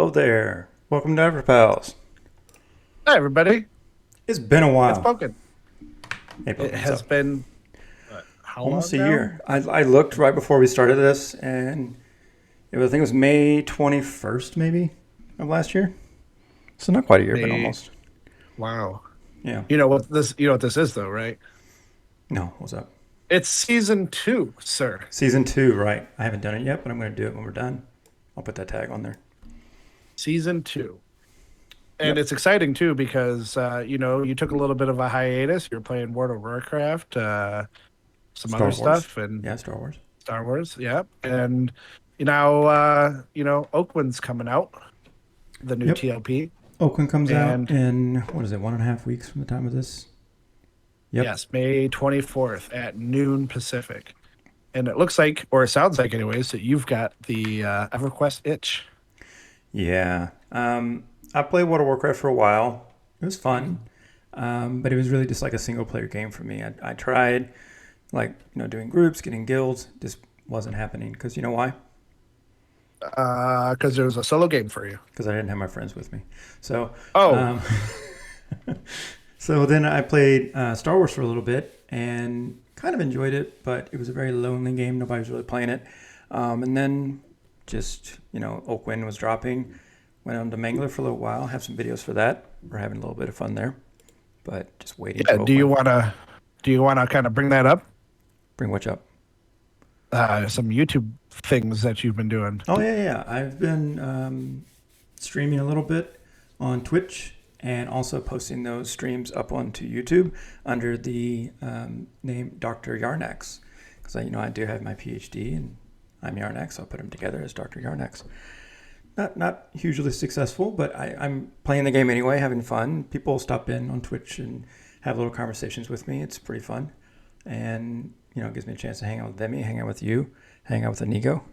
Hello there. Welcome to EverPALS. Hi, everybody. It's been a It's while. Pokin. Hey, It what's has up? been, how Almost long a now? year. I looked right before we started this, and I think it was May 21st, maybe, of last year. So not quite a year, but May. almost. Wow. Yeah. You know what this is, though, right? No, what's up? It's season 2, sir. Season 2, right. I haven't done it yet, but I'm going to do it when we're done. I'll put that tag on there. Season 2. And Yep. it's exciting, too, because, you took a little bit of a hiatus. You're playing World of Warcraft, some other Star Wars. stuff, and Yeah, Star Wars. Star Wars. Yeah. And, Oakwind's coming out, the new Yep. TLP. Oakwynd comes out And in, what is it, 1.5 weeks from the time of this? Yep. yes, May 24th at noon Pacific. And it looks like, or it sounds like, anyways, that you've got the EverQuest itch. Yeah. I played World of Warcraft for a while. It was fun, but it was really just like a single player game for me. I tried, doing groups, getting guilds. Just wasn't happening because you know why? Because there was a solo game for you. Because I didn't have my friends with me. So, Oh, um, so then I played Star Wars for a little bit and kind of enjoyed it, but it was a very lonely game. Nobody was really playing it. And then just, Oakwind was dropping. Went on to Mangler for a little while. Have some videos for that. We're having a little bit of fun there, but just waiting yeah. for Do you Oakwind. wanna do you wanna kind of bring that up? Bring which up? Some YouTube things that you've been doing. Oh yeah. I've been streaming a little bit on Twitch and also posting those streams up onto YouTube under the name Dr. Yarnax because I do have my PhD and I'm Yarnax. So I'll put them together as Dr. Yarnax. Not hugely successful, but I'm playing the game anyway, having fun. People stop in on Twitch and have little conversations with me. It's pretty fun, and it gives me a chance to hang out with them, hang out with you, hang out with Inigo,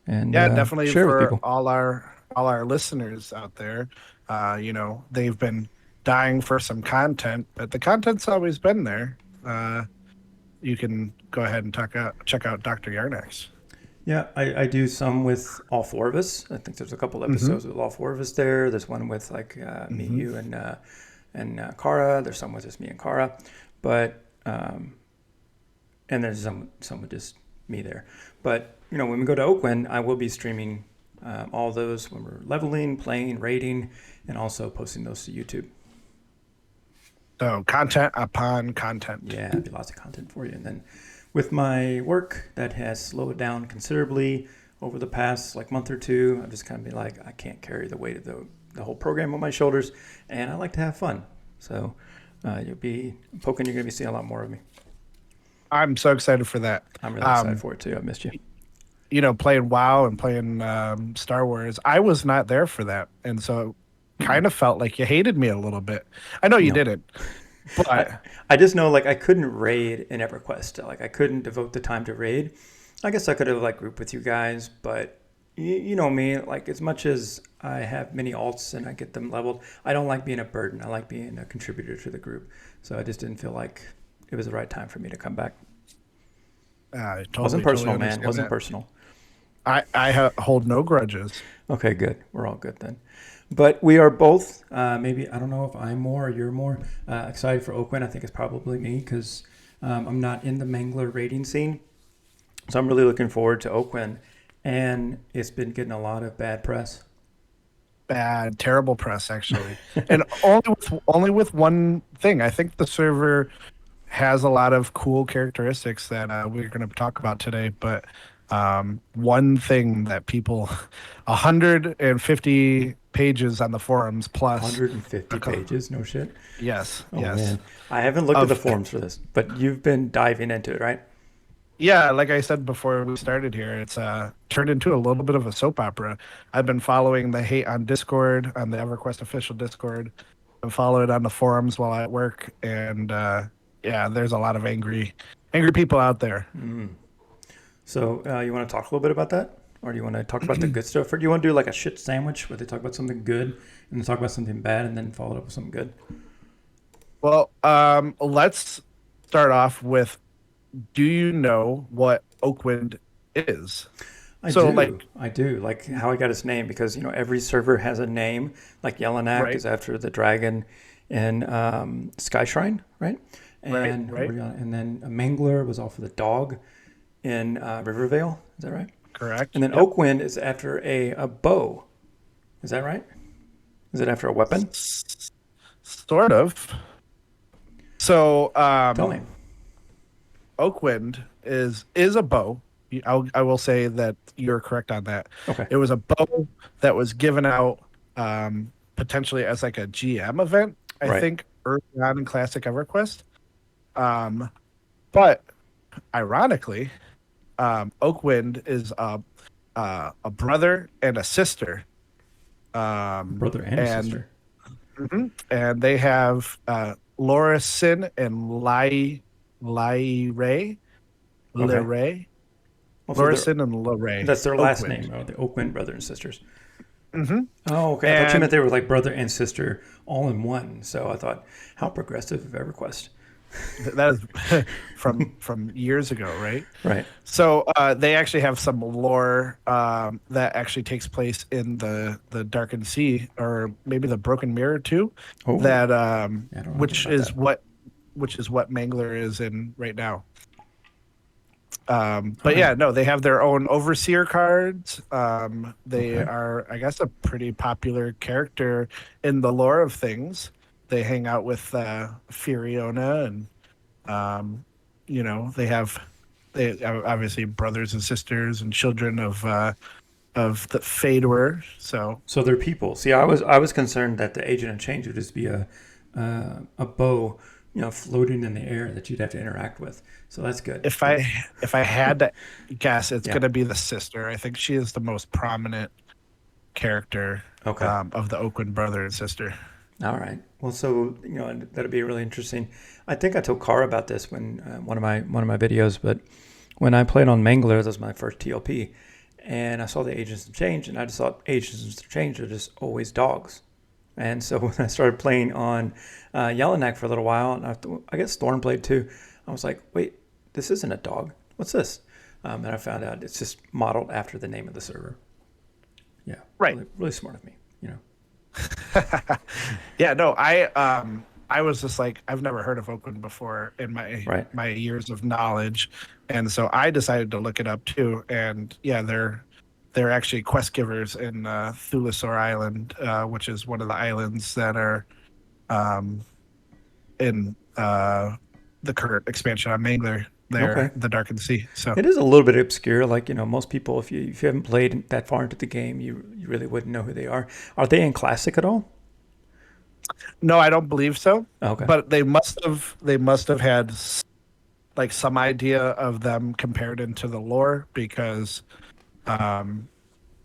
and Yeah, definitely share with for people. all our listeners out there. They've been dying for some content, but the content's always been there. You can go ahead and check out Dr. Yarnax. Yeah, I do some with all four of us. I think there's a couple Mm-hmm. episodes with all four of us there. There's one with me, Mm-hmm. you, and Kara. There's some with just me and Kara, but and there's some with just me there. But when we go to Oakland, I will be streaming all those when we're leveling, playing, raiding, and also posting those to YouTube. So content upon content. Yeah, there'll be lots of content for you. And then with my work, that has slowed down considerably over the past month or two. I've just kind of been like, I can't carry the weight of the whole program on my shoulders, and I like to have fun. So you'll be poking. You're going to be seeing a lot more of me. I'm so excited for that. I'm really excited for it too. I've missed you. Playing WoW and playing Star Wars, I was not there for that, and so it kind of felt like you hated me a little bit. I know you No. didn't, I, but I just know I couldn't raid in EverQuest. I couldn't devote the time to raid. I guess I could have grouped with you guys, but you know me. As much as I have many alts and I get them leveled, I don't like being a burden. I like being a contributor to the group. So I just didn't feel like it was the right time for me to come back. I Wasn't totally personal, man. understand Wasn't that. personal. I hold no grudges. Okay, good. We're all good then. But we are both, maybe, I don't know if I'm more or you're more excited for Oakwind. I think it's probably me because I'm not in the Mangler rating scene. So I'm really looking forward to Oakwind. And it's been getting a lot of bad press. Bad, terrible press actually, and only with one thing. I think the server has a lot of cool characteristics that we're going to talk about today, but one thing that people 150 pages on the forums plus 150 a cou- pages, no shit. yes, Oh, yes, man. I haven't looked at the of forums for this, but you've been diving into it, right? yeah, like I said before we started here, it's turned into a little bit of a soap opera. I've been following the hate on Discord, on the EverQuest official Discord, and follow it on the forums while at work, and yeah, there's a lot of angry people out there. So you want to talk a little bit about that? Or do you want to talk about the good stuff? Or do you want to do a shit sandwich where they talk about something good and then talk about something bad and then follow it up with something good? Well, let's start off with, do you know what Oakwind is? So like, I do. Like how I got his name because every server has a name. Like Yellonak right, is after the dragon in Sky Shrine, right? right, And right, and then Mangler was off of the dog in Rivervale. Is that right? And correct. then Yep. Oakwynd is after a bow. Is that right? Is it after a weapon? Sort of. So, Tell me. Oakwind is a bow. I will say that you're correct on that. Okay. It was a bow that was given out potentially as like a GM event, I Right. think, early on in Classic EverQuest. Um, but ironically, Oakwind is a brother and a sister, Brother and a and sister. and they have Lorison and Lai Ray, Okay. Leray, Well, so Lorison and Leray, that's their last Oakwind. name, the Oakwynd brother and sisters. hmm Oh, okay. I thought you meant And they were like brother and sister all in one. So I thought, how progressive of EverQuest. that is from years ago, right? Right. So they actually have some lore that actually takes place in the Darkened Sea, or maybe the Broken Mirror too. Oh, That yeah, I don't know anything about that. which is what Mangler is in right now. All But right. yeah, no, they have their own overseer cards. They Okay. are, I guess, a pretty popular character in the lore of things. They hang out with Furiona, and they obviously brothers and sisters and children of the Fador. So So they're people. See, I was concerned that the agent of change would just be a bow, floating in the air that you'd have to interact with. So that's good. if I had to guess, it's Yeah. gonna be the sister. I think she is the most prominent character Okay. of the Oakland brother and sister. All right. Well, so that'll be really interesting. I think I told Cara about this when one of my videos, but when I played on Mangler, that was my first TLP, and I saw the Agents of Change, and I just thought Agents of Change are just always dogs. And so when I started playing on Yellonak for a little while, and I guess Thorn played too, I was like, wait, this isn't a dog. What's this? And I found out it's just modeled after the name of the server. Yeah, Right. really, really smart of me. Yeah, no, I was just like, I've never heard of Oakland before in my Right. my years of knowledge, and so I decided to look it up too. And yeah, they're actually quest givers in Thulisor Island, which is one of the islands that are in the current expansion on Mangler. Okay. There, the Darkened Sea. So It is a little bit obscure. Like, most people, if you haven't played that far into the game, you really wouldn't know who they are. Are they in Classic at all? no, I don't believe so. Okay. But they must have had like some idea of them compared into the lore, because um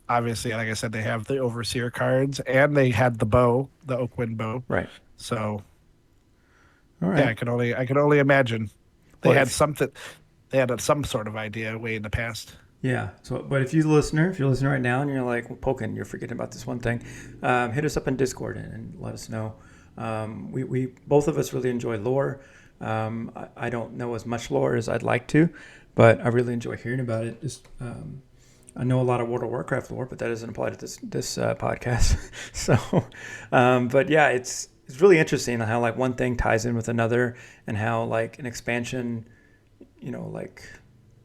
obviously, like I said, they have the overseer cards and they had the bow, the Oakwind bow. Right. So All yeah, right. I can only imagine they Well, had something. They had some sort of idea way in the past. yeah. So, but if you're listening right now and you're like, well, Pokin, you're forgetting about this one thing, hit us up in Discord and let us know. We both of us really enjoy lore. I don't know as much lore as I'd like to, but I really enjoy hearing about it. I know a lot of World of Warcraft lore, but that doesn't apply to this podcast. So, but yeah, it's really interesting how like one thing ties in with another, and how like an expansion, like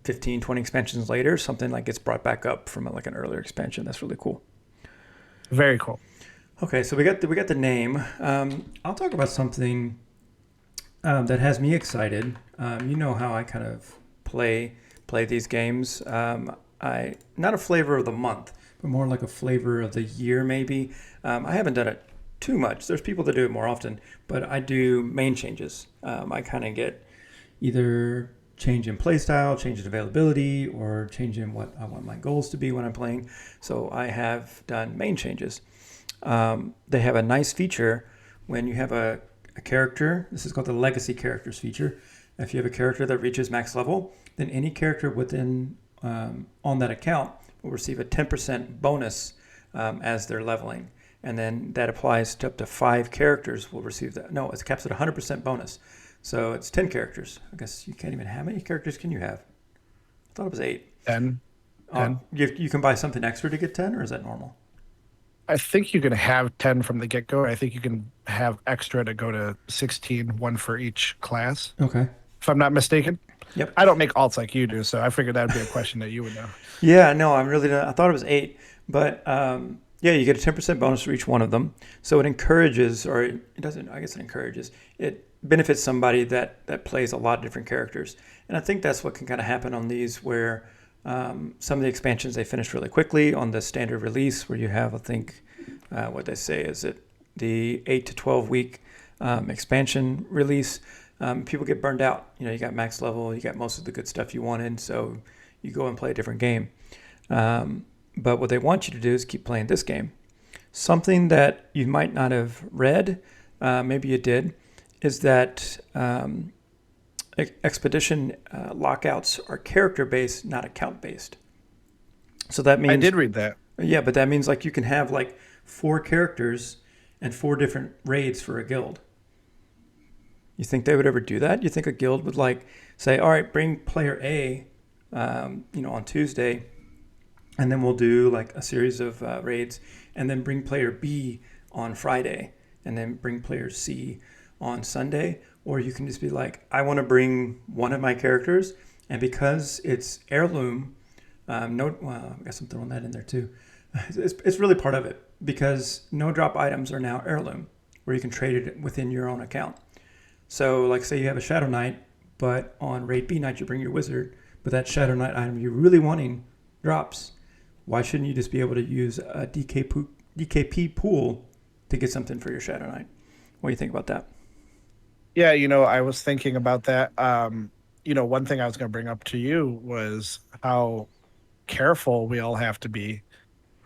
15, 20 expansions later, something like gets brought back up from like an earlier expansion. That's really cool. Very cool. Okay, so we got the name. I'll talk about something that has me excited. You know how I kind of play these games. I not a flavor of the month, but more like a flavor of the year maybe. I haven't done it too much. There's people that do it more often, but I do main changes. I kind of get either change in playstyle, change in availability, or change in what I want my goals to be when I'm playing. So I have done main changes. They have a nice feature when you have a character. This is called the legacy characters feature. If you have a character that reaches max level, then any character within on that account will receive a 10% bonus as they're leveling. And then that applies to up to 5 characters will receive that. No, it's capped at 100% bonus. So it's 10 characters. I guess you can't even, how many characters can you have? I thought it was 8. And 10. You can buy something extra to get 10, or is that normal? I think you can have 10 from the get-go. I think you can have extra to go to 16, one for each class, Okay. if I'm not mistaken. Yep. I don't make alts like you do, so I figured that would be a question that you would know. Yeah, no, I'm really not. I thought it was 8, but yeah, you get a 10% bonus for each one of them. So it encourages, or it doesn't, I guess it encourages, it benefits somebody that plays a lot of different characters. And I think that's what can kind of happen on these where some of the expansions they finish really quickly on the standard release where you have, I think, what they say is it the 8 to 12 week expansion release. People get burned out. You got max level, you got most of the good stuff you wanted, so you go and play a different game. But what they want you to do is keep playing this game. Something that you might not have read, maybe you did, is that expedition lockouts are character-based, not account-based. So that means... I did read that. Yeah, but that means like you can have like 4 characters and 4 different raids for a guild. You think they would ever do that? You think a guild would like say, all right, bring player A, on Tuesday, and then we'll do like a series of raids, and then bring player B on Friday, and then bring player C on Sunday? Or you can just be like, I want to bring one of my characters, and because it's heirloom, I guess I'm throwing that in there too. It's really part of it because no drop items are now heirloom, where you can trade it within your own account. So, like, say you have a Shadow Knight, but on Raid B night you bring your Wizard, but that Shadow Knight item you're really wanting drops. Why shouldn't you just be able to use a DKP pool to get something for your Shadow Knight? What do you think about that? Yeah, I was thinking about that. One thing I was going to bring up to you was how careful we all have to be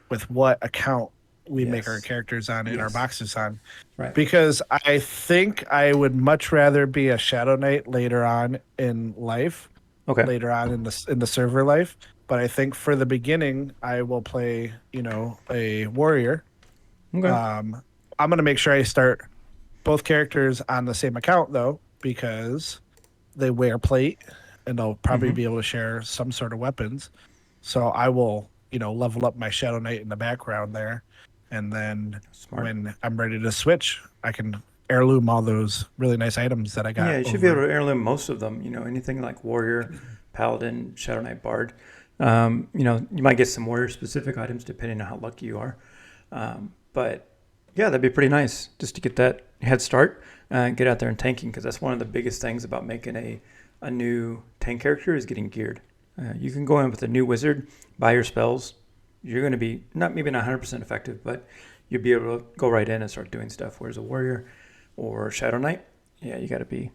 with what account we make our characters on and our boxes on. Right. Because I think I would much rather be a Shadow Knight later on in life, later on in the server life. But I think for the beginning, I will play, a warrior. Okay. I'm going to make sure I start both characters on the same account, though, because they wear plate and they'll probably be able to share some sort of weapons. So I will, level up my Shadow Knight in the background there. And then when I'm ready to switch, I can heirloom all those really nice items that I got. Yeah, you should be able to heirloom most of them. Anything like Warrior, Paladin, Shadow Knight, Bard. You might get some Warrior-specific items depending on how lucky you are. But, yeah, that'd be pretty nice just to get that head start and get out there and tanking, because that's one of the biggest things about making a new tank character is getting geared. You can go in with a new Wizard, buy your spells. You're going to be maybe not 100% effective, but you'll be able to go right in and start doing stuff. Whereas a Warrior or Shadow Knight, yeah, you got to be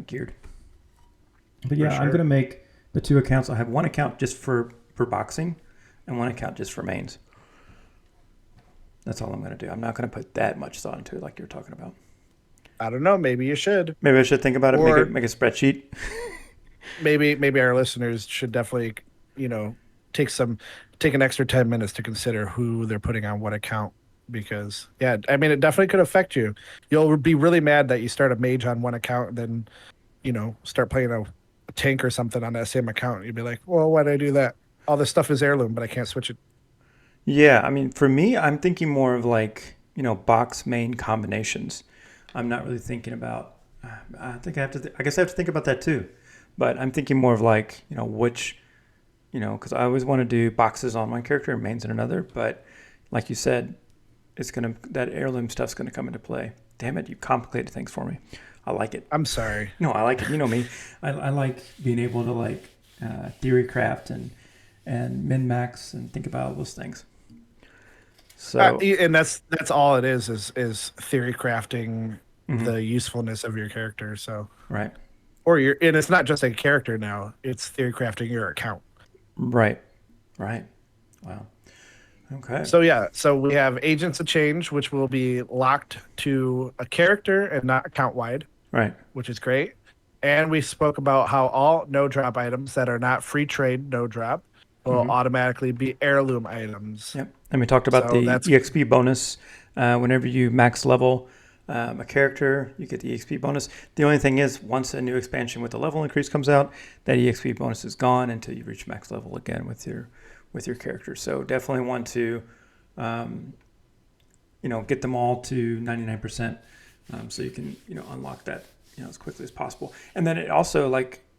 geared. But yeah, I'm going to make the 2 accounts. I have one account just for boxing and one account just for mains. That's all I'm going to do. I'm not going to put that much thought into it like you're talking about. I don't know. Maybe you should. Maybe I should think about it. Or make a spreadsheet. maybe our listeners should definitely, take an extra 10 minutes to consider who they're putting on what account, because it definitely could affect you. You'll be really mad that you start a mage on one account and then, start playing a tank or something on that same account. You'd be like, well, why did I do that? All this stuff is heirloom, but I can't switch it. Yeah, for me, I'm thinking more of like, box main combinations. I'm not really thinking about, I guess I have to think about that too. But I'm thinking more of like, which, because I always want to do boxes on one character and mains in another. But like you said, that heirloom stuff's going to come into play. Damn it, you complicated things for me. I like it. I'm sorry. No, I like it. You know me. I like being able to like theory craft and min-max and think about all those things. So and that's all it is theory crafting the usefulness of your character. So right. And it's not just a character now, it's theory crafting your account. Right. Wow. Okay. So we have Agents of Change, which will be locked to a character and not account wide. Right. Which is great. And we spoke about how all no drop items that are not free trade no drop will automatically be heirloom items. Yep. And we talked about the EXP bonus whenever you max level a character, you get the EXP bonus. The only thing is, once a new expansion with a level increase comes out, that EXP bonus is gone until you reach max level again with your character. So definitely want to, get them all to 99%, so you can unlock that as quickly as possible. And then it also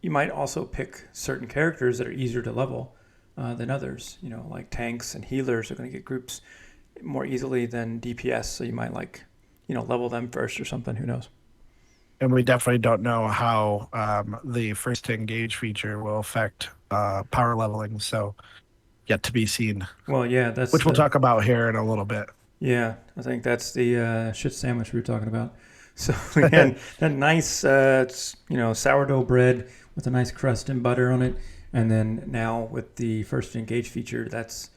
you might also pick certain characters that are easier to level than others. Like tanks and healers are going to get groups more easily than DPS, so you might level them first or something. Who knows? And we definitely don't know how the first to engage feature will affect power leveling, so yet to be seen. Well, yeah, which we'll talk about here in a little bit. Yeah, I think that's the shit sandwich we were talking about. So again, that nice sourdough bread with a nice crust and butter on it, and then now with the first to engage feature, that's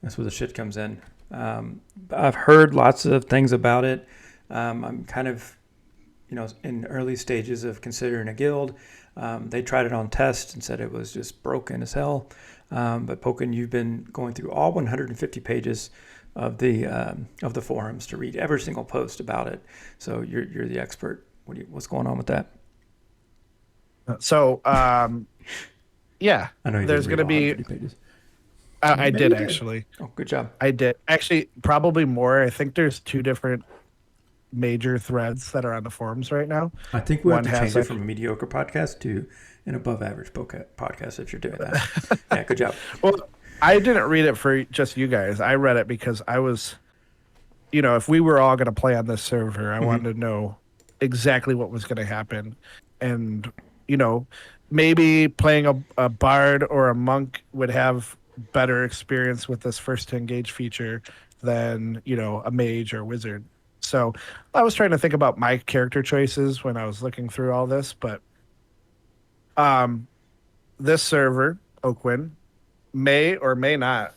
where the shit comes in. I've heard lots of things about it. I'm kind of in early stages of considering a guild. They tried it on test and said it was just broken as hell. But Pokin, you've been going through all 150 pages of the forums to read every single post about it. So you're the expert. What's going on with that? So yeah, I know there's going to be. Pages. I did actually. Oh, good job. I did actually, probably more. I think there's 2 different major threads that are on the forums right now. I think we have to change it from a mediocre podcast to an above average podcast if you're doing that. Yeah, good job. Well, I didn't read it for just you guys. I read it because I was, if we were all going to play on this server, I wanted to know exactly what was going to happen. And, maybe playing a bard or a monk would have better experience with this first to engage feature than, a mage or wizard. So I was trying to think about my character choices when I was looking through all this, but this server, Oakwynd, may or may not,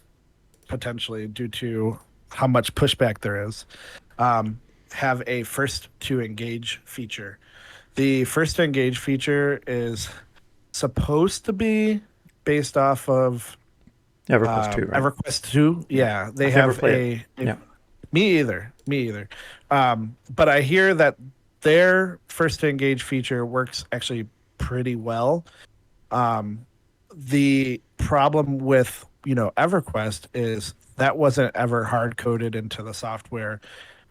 potentially due to how much pushback there is, have a first to engage feature. The first to engage feature is supposed to be based off of EverQuest 2, right? EverQuest 2. Yeah, they I've have a yeah. Me either. But I hear that their first to engage feature works actually pretty well. The problem with EverQuest is that wasn't ever hard coded into the software,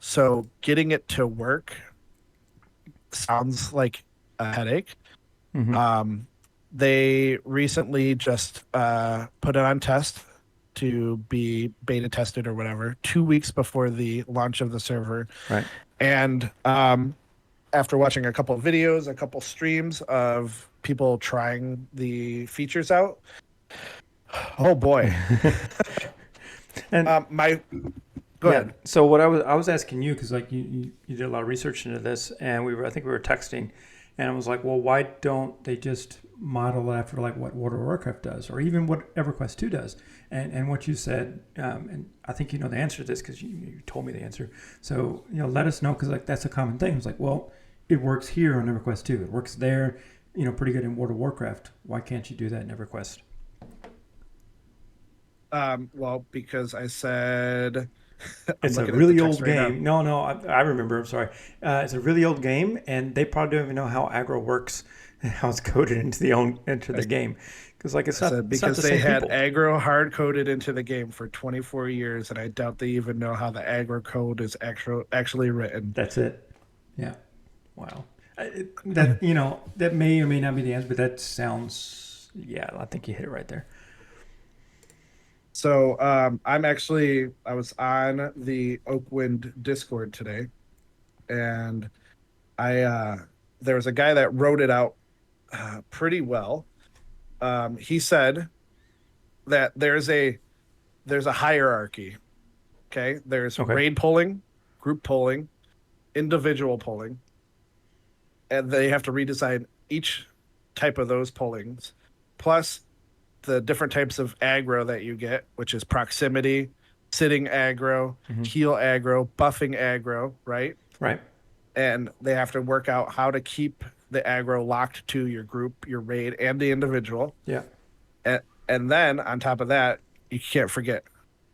so getting it to work sounds like a headache. They recently just put it on test to be beta tested or whatever 2 weeks before the launch of the server. Right. And after watching a couple of videos, a couple streams of people trying the features out, oh boy. And go ahead. So what I was asking you, because you did a lot of research into this, and I think we were texting, and I was like, well, why don't they just model after what World of Warcraft does, or even what EverQuest 2 does? And what you said, and I think you know the answer to this because you told me the answer. So let us know, because that's a common thing. It's well, it works here on EverQuest 2. It works there, pretty good in World of Warcraft. Why can't you do that in EverQuest? Well, because I said it's a really old game. No, I remember. I'm sorry. It's a really old game, and they probably don't even know how aggro works and how it's coded into the game. Because it's not because the they had people. aggro hard coded into the game for 24 years, and I doubt they even know how the aggro code is actually written. That's it. Yeah. Wow. That may or may not be the answer, but that sounds. Yeah, I think you hit it right there. So I was on the Oakwynd Discord today, and there was a guy that wrote it out pretty well. He said that there's a hierarchy. Okay, there's raid polling, group polling, individual polling, and they have to redesign each type of those pollings, plus the different types of aggro that you get, which is proximity, sitting aggro, heal aggro, buffing aggro, right? Right. And they have to work out how to keep the aggro locked to your group, your raid, and the individual. Yeah. And then on top of that, you can't forget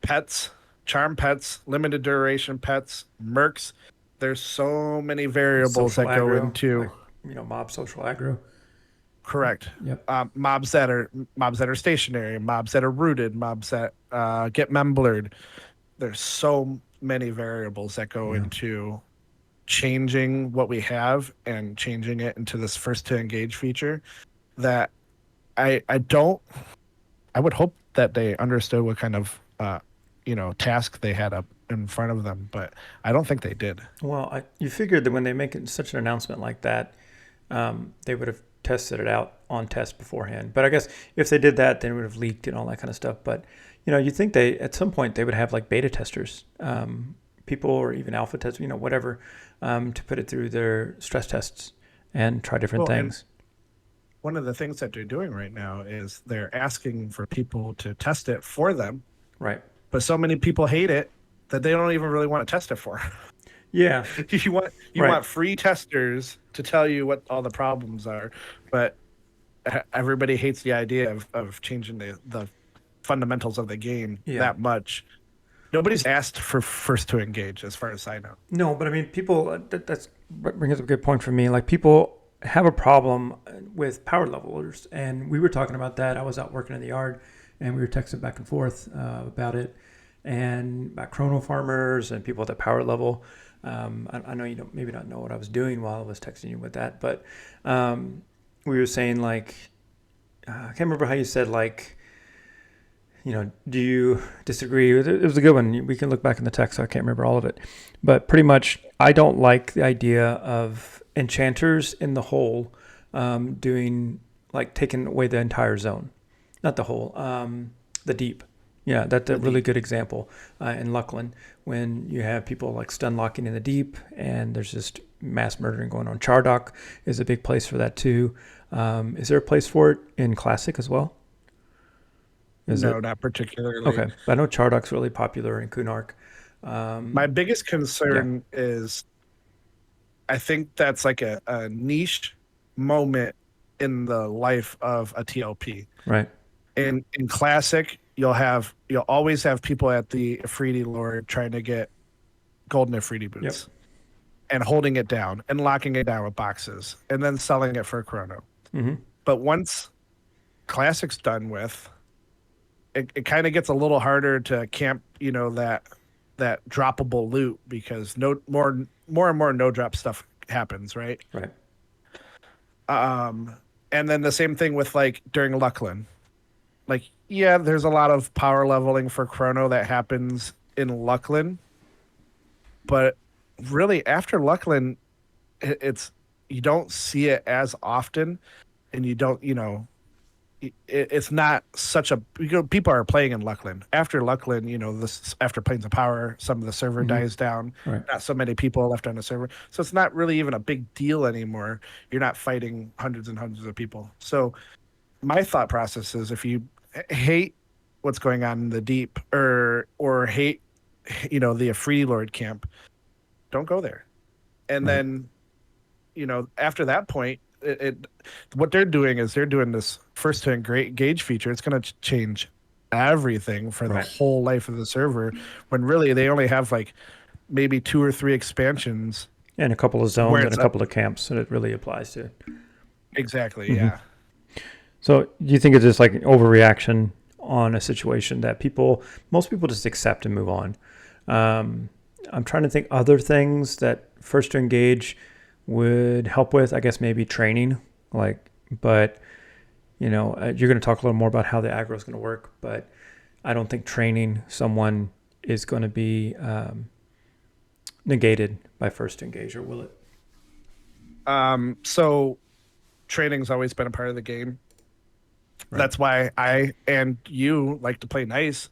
pets, charm pets, limited duration pets, mercs, There's so many variables Social that go aggro, into like mob social aggro. correct Yep. mobs that are stationary, mobs that are rooted, mobs that get memblered. There's so many variables that go Yeah. into changing what we have and changing it into this first to engage feature that I don't I would hope that they understood what kind of task they had up in front of them, but I don't think they did. Well, you figured that when they make such an announcement like that, they would have tested it out on test beforehand. But I guess if they did that, then it would have leaked and all that kind of stuff. But you think they at some point they would have like beta testers, people, or even alpha testers, whatever, to put it through their stress tests and try different Well, and things. one of the things that they're doing right now is they're asking for people to test it for them, Right. but so many people hate it that they don't even really want to test it for. Yeah. You Right. want free testers to tell you what all the problems are, but everybody hates the idea of changing the fundamentals of the game Yeah. that much. Nobody's asked for first to engage, as far as I know. No, but I mean, people. That's brings up a good point for me. Like people have a problem with power levelers, and we were talking about that. I was out working in the yard, and we were texting back and forth about it, and about chrono farmers and people at the power level. I know you don't maybe not know what I was doing while I was texting you with that, but we were saying like I can't remember how you said like. Do you disagree? It was a good one. We can look back in the text. So I can't remember all of it. But pretty much, I don't like the idea of enchanters in the whole doing, like, taking away the entire zone. Not the whole, the deep. Yeah, that's a really good example in Luckland when you have people like stun locking in the deep and there's just mass murdering going on. Chardock is a big place for that too. Is there a place for it in Classic as well? No, not particularly. Okay, I know Chardock's really popular in Kunark. My biggest Yeah, concern is I think that's like a niche moment in the life of a TLP. right. In classic, you'll always have people at the Afridi Lord trying to get golden Afridi Yep. boots and holding it down and locking it down with boxes and then selling it for a chrono. Mm-hmm. But once classic's done with, it kind of gets a little harder to camp, that droppable loot because more and more no drop stuff happens, right? Right. And then the same thing with like during Luckland. Like, yeah, there's a lot of power leveling for chrono that happens in Luckland, but really after Luckland, it's you don't see it as often, and you don't, it's not such a people are playing in Luckland. After Luckland, this after Planes of Power, some of the server dies down. Right. Not so many people left on the server, so it's not really even a big deal anymore. You're not fighting hundreds and hundreds of people. So my thought process is if you hate what's going on in the deep or hate the Free Lord camp, don't go there. And then after that point, what they're doing is they're doing this first to engage feature. It's going to change everything for the whole life of the server, when really they only have like maybe 2 or 3 expansions And a couple of zones and a couple of camps that it really applies to. Exactly. Yeah. So do you think it's just like an overreaction on a situation that most people just accept and move on? I'm trying to think other things that first to engage would help with. I guess maybe training, but you're going to talk a little more about how the aggro is going to work, but I don't think training someone is going to be negated by first to engage, or will it? So training's always been a part of the game. Right. That's why I and you like to play nice,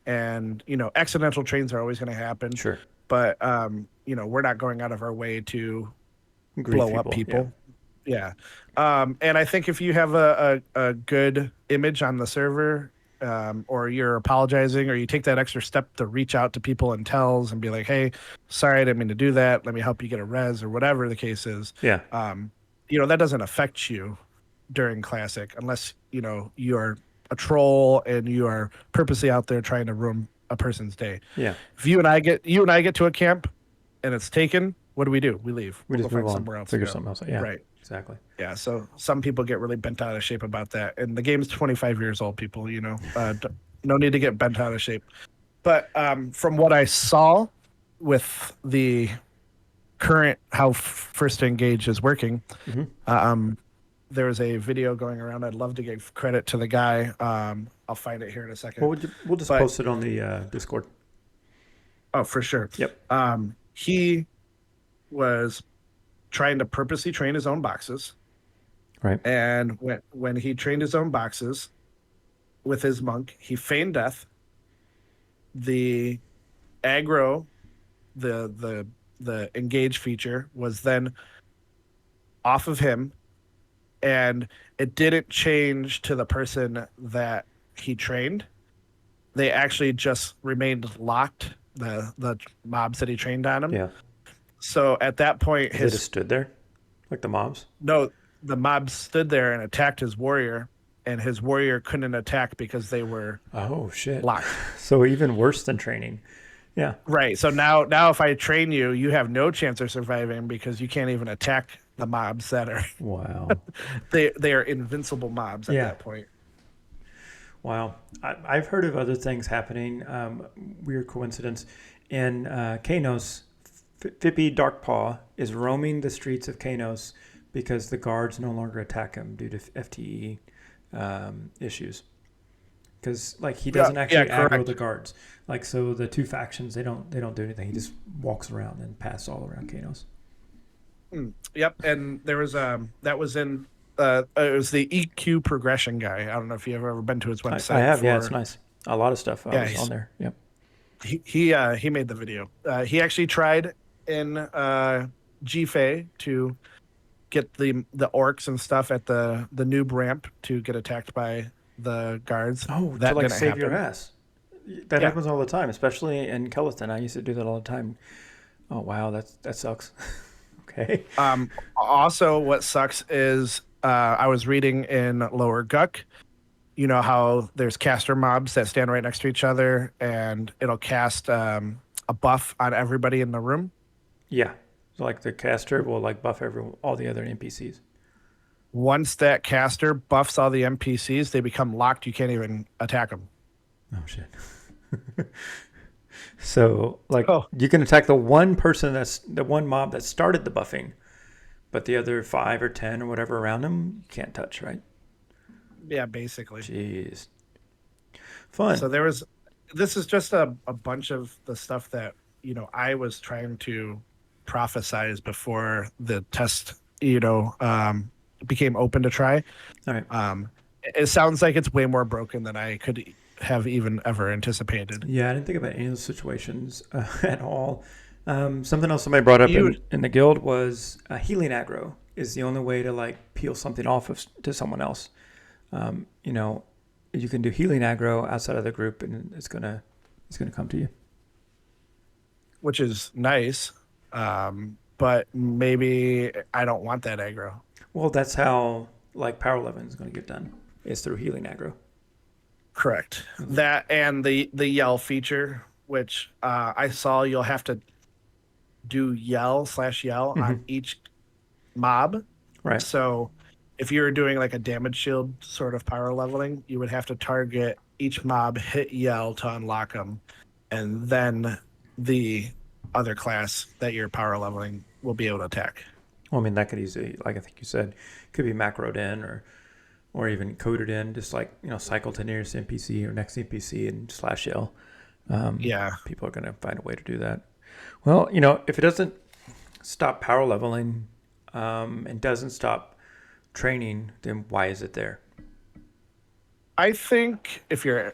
and accidental trains are always going to happen. Sure. But we're not going out of our way to Grief blow up people. Yeah. And I think if you have a good image on the server, or you're apologizing, or you take that extra step to reach out to people and tells and be like, hey, sorry, I didn't mean to do that. Let me help you get a res, or whatever the case is. Yeah. That doesn't affect you during Classic unless, you're a troll and you are purposely out there trying to ruin a person's day. Yeah. If you and I get to a camp and it's taken, what do? We leave. We We'll go just move find on, somewhere else to figure go. something else out. Yeah, Right. exactly. Yeah. So some people get really bent out of shape about that. And the game's 25 years old, people, no need to get bent out of shape. But from what I saw with the current how First to Engage is working, there was a video going around. I'd love to give credit to the guy. I'll find it here in a second. Well, we'll just But post it on the Discord. oh, for sure. Yep. He was trying to purposely train his own boxes. Right. And when he trained his own boxes with his monk, he feigned death. The aggro, the engage feature was then off of him, and it didn't change to the person that he trained. They actually just remained locked, the mobs that he trained on him. Yeah. So at that point, They just stood there, like the mobs. No, the mobs stood there and attacked his warrior, and his warrior couldn't attack because they were locked. So even worse than training. Yeah. Right. So now if I train you, you have no chance of surviving because you can't even attack the mobs that are Wow. they are invincible mobs at that point. Wow. I've heard of other things happening. Weird coincidence. In Kanos, Fippy Darkpaw is roaming the streets of Kanos because the guards no longer attack him due to FTE issues. Because he doesn't actually aggro the guards. So the two factions they don't do anything. He just walks around and passes all around Kanos. Yep, and there was that was in it was the EQ progression guy. I don't know if you've ever been to his website. I have. Yeah, it's nice. A lot of stuff was on there. Yep. He made the video. He actually tried in GFA to get the orcs and stuff at the noob ramp to get attacked by the guards. Oh, that to save your ass. That happens all the time, especially in Kelliston. I used to do that all the time. Oh wow, that sucks. Okay. Also, what sucks is I was reading in Lower Guck. You know how there's caster mobs that stand right next to each other, and it'll cast a buff on everybody in the room. Yeah, so the caster will buff all the other NPCs. Once that caster buffs all the NPCs, they become locked. You can't even attack them. Oh shit. So you can attack the one person that's the one mob that started the buffing, but the other 5 or 10 or whatever around him you can't touch, right? Yeah, basically. Jeez. Fun. So this is just a bunch of the stuff that I was trying to prophesize before the test became open to try. All right. It sounds like it's way more broken than I could have even ever anticipated. Yeah, I didn't think about any of those situations at all. Something else somebody brought up in the guild was healing aggro is the only way to peel something off to someone else. You can do healing aggro outside of the group, and it's gonna come to you, which is nice. But maybe I don't want that aggro. Well, that's how power leveling is going to get done. Is through healing aggro. Correct. That and the yell feature, which I saw you'll have to do yell on each mob. Right. So if you were doing a damage shield sort of power leveling, you would have to target each mob, hit yell to unlock them, and then the other class that you're power leveling will be able to attack. Well, I mean, that could easily, I think you said, could be macroed in or even coded in, just cycle to nearest NPC or next NPC and /yell. People are going to find a way to do that. Well, if it doesn't stop power leveling and doesn't stop training, then why is it there? I think if you're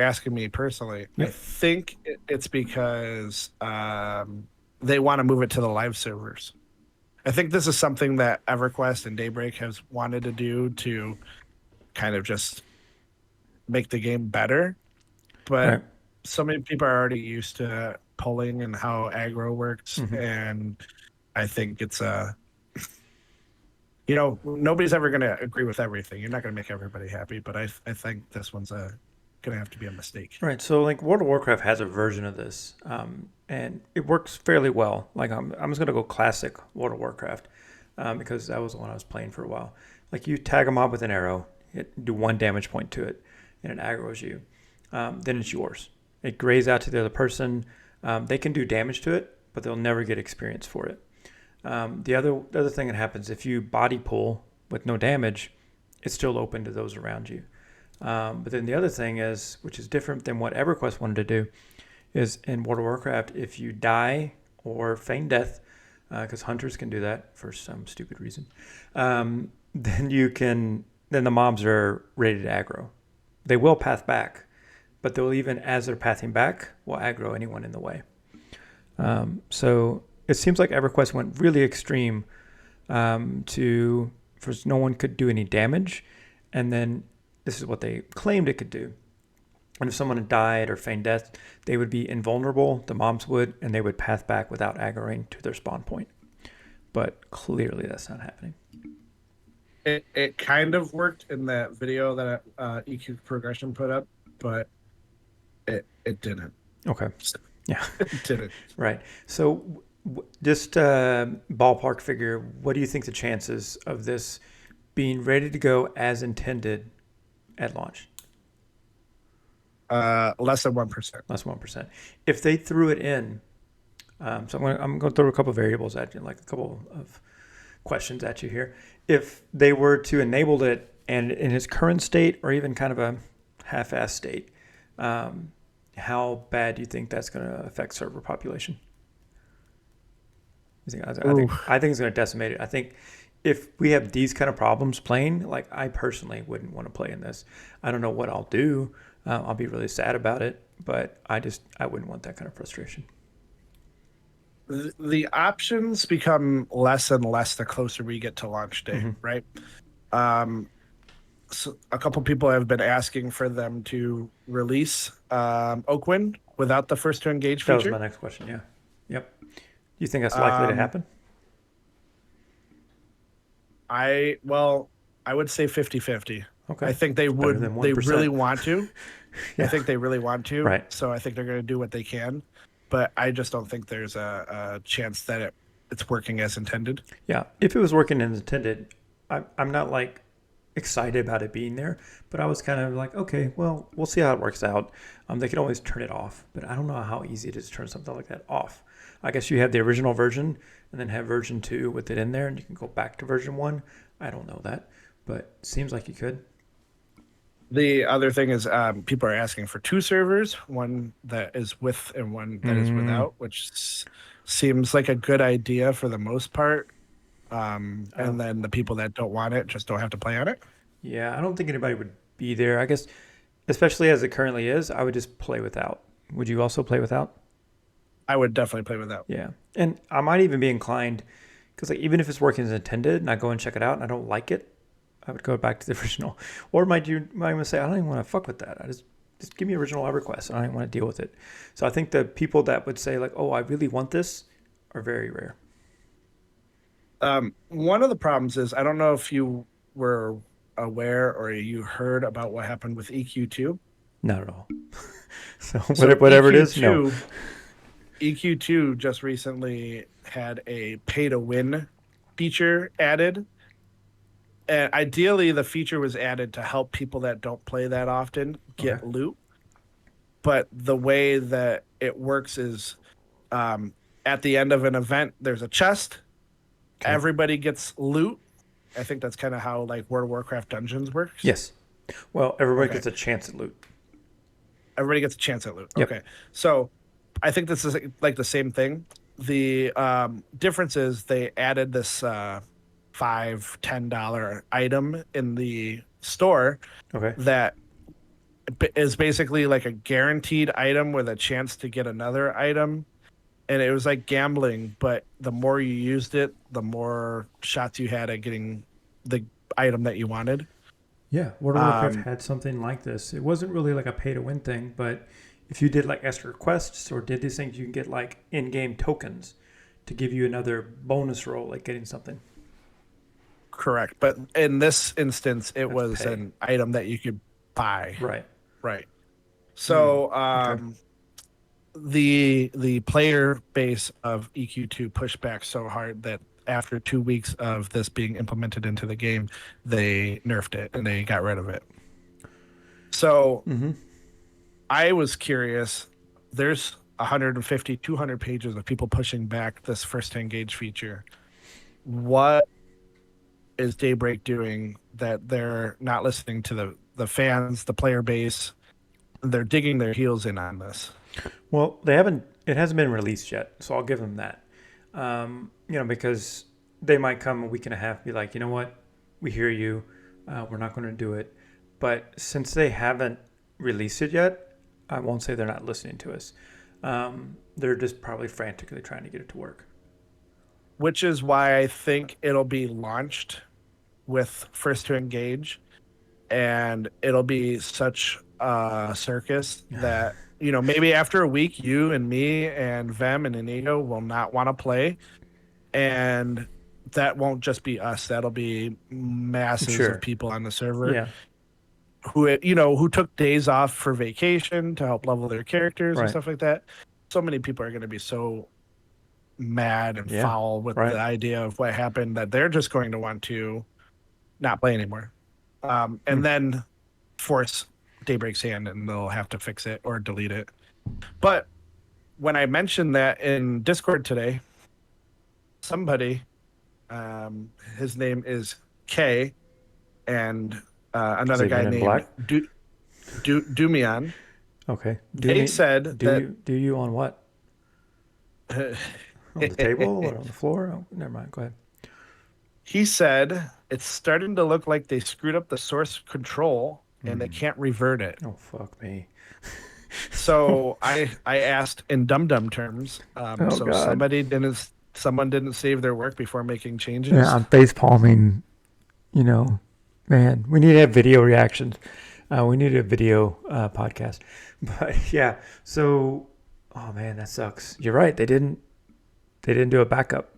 asking me personally, I think it's because they want to move it to the live servers. I think this is something that EverQuest and Daybreak has wanted to do to kind of just make the game better. But so many people are already used to polling and how aggro works. And I think it's nobody's ever going to agree with everything. You're not going to make everybody happy. But I think this one's a going to have to be a mistake. Right. So like World of Warcraft has a version of this, and it works fairly well. Like I'm just gonna go classic World of Warcraft because that was the one I was playing for a while. Like you tag a mob with an arrow, do 1 damage point to it, and it aggroes you. Then it's yours. It grays out to the other person. They can do damage to it, but they'll never get experience for it. The other thing that happens if you body pull with no damage, it's still open to those around you. But then the other thing is, which is different than what EverQuest wanted to do, is in World of Warcraft, if you die or feign death, because hunters can do that for some stupid reason, then the mobs are ready to aggro. They will path back, but they'll even, as they're pathing back, will aggro anyone in the way. So it seems like EverQuest went really extreme first no one could do any damage, and then this is what they claimed it could do. And if someone had died or feigned death, they would be invulnerable, the mobs would, and they would path back without aggroing to their spawn point. But clearly that's not happening. It kind of worked in that video that EQ Progression put up, but it didn't. Okay. Yeah. It didn't. Right. So just ballpark figure, what do you think the chances of this being ready to go as intended at launch? Less than 1%. Less than 1%. If they threw it in, so I'm going to throw a couple of variables at you, like a couple of questions at you here. If they were to enable it and in its current state or even kind of a half-assed state, how bad do you think that's going to affect server population? I think it's going to decimate it. I think if we have these kind of problems playing, like I personally wouldn't want to play in this. I don't know what I'll do. I'll be really sad about it, but I wouldn't want that kind of frustration. The options become less and less the closer we get to launch day, right? So a couple people have been asking for them to release Oakwynd without the first to engage feature. That was my next question. Yeah. Yep. Do you think that's likely to happen? I would say 50-50. Okay. I think they would. They really want to. Yeah. I think they really want to. Right. So I think they're going to do what they can, but I just don't think there's a chance that it's working as intended. Yeah. If it was working as intended, I'm not like excited about it being there, but I was kind of like, okay, well, we'll see how it works out. They can always turn it off, but I don't know how easy it is to turn something like that off. I guess you have the original version and then have version 2 with it in there, and you can go back to version 1. I don't know that, but it seems like you could. The other thing is people are asking for 2 servers, one that is with and one that is without, which seems like a good idea for the most part. And then the people that don't want it just don't have to play on it. Yeah, I don't think anybody would be there. I guess, especially as it currently is, I would just play without. Would you also play without? I would definitely play without. Yeah, and I might even be inclined, because like even if it's working as intended and I go and check it out and I don't like it, I would go back to the original. Or might even say, I don't even want to fuck with that. I just give me original EverQuest. I don't even want to deal with it. So I think the people that would say like, oh, I really want this are very rare. One of the problems is, I don't know if you were aware or you heard about what happened with EQ2. Not at all. so whatever it is, no. EQ2 just recently had a pay-to-win feature added. And ideally, the feature was added to help people that don't play that often get loot. But the way that it works is at the end of an event, there's a chest. Okay. Everybody gets loot. I think that's kind of how like World of Warcraft Dungeons works. Yes. Well, everybody gets a chance at loot. Everybody gets a chance at loot. Yep. Okay. So I think this is like the same thing. The difference is they added this $5-10 item in the store that is basically like a guaranteed item with a chance to get another item. And it was like gambling, but the more you used it, the more shots you had at getting the item that you wanted. Yeah, World of Warcraft had something like this. It wasn't really like a pay-to-win thing, but if you did like extra quests or did these things, you can get like in-game tokens to give you another bonus roll, like getting something. Correct. But in this instance, it was an item that you could buy. Right. Right. So Okay. the player base of EQ2 pushed back so hard that after 2 weeks of this being implemented into the game, they nerfed it and they got rid of it. So Mm-hmm. I was curious. There's 150, 200 pages of people pushing back this first to engage feature. What is Daybreak doing that they're not listening to the fans, the player base? They're digging their heels in on this. Well, they haven't. It hasn't been released yet, so I'll give them that. Because they might come a week and a half, and be like, you know what, we hear you. We're not going to do it. But since they haven't released it yet, I won't say they're not listening to us. They're just probably frantically trying to get it to work. Which is why I think it'll be launched with first to engage, and it'll be such a circus that maybe after a week, you and me and Vem and Inigo will not want to play, and that won't just be us. That'll be masses Sure. of people on the server Yeah. who took days off for vacation to help level their characters and Right. stuff like that. So many people are going to be so mad and Yeah. foul with Right. the idea of what happened that they're just going to want to not play anymore, and then force Daybreak's hand, and they'll have to fix it or delete it. But when I mentioned that in Discord today, somebody, his name is K, and another he guy Men in named Black? Dumian, Okay. they said that do you on what? On the table or on the floor? Oh, never mind. Go ahead. he said it's starting to look like they screwed up the source control and they can't revert it. Oh, fuck me. So I asked in dum terms. So God. someone didn't save their work before making changes. Yeah, I'm face palming. Man, we need to have video reactions. We need a video podcast. But yeah, so oh man, that sucks. You're right. They didn't do a backup.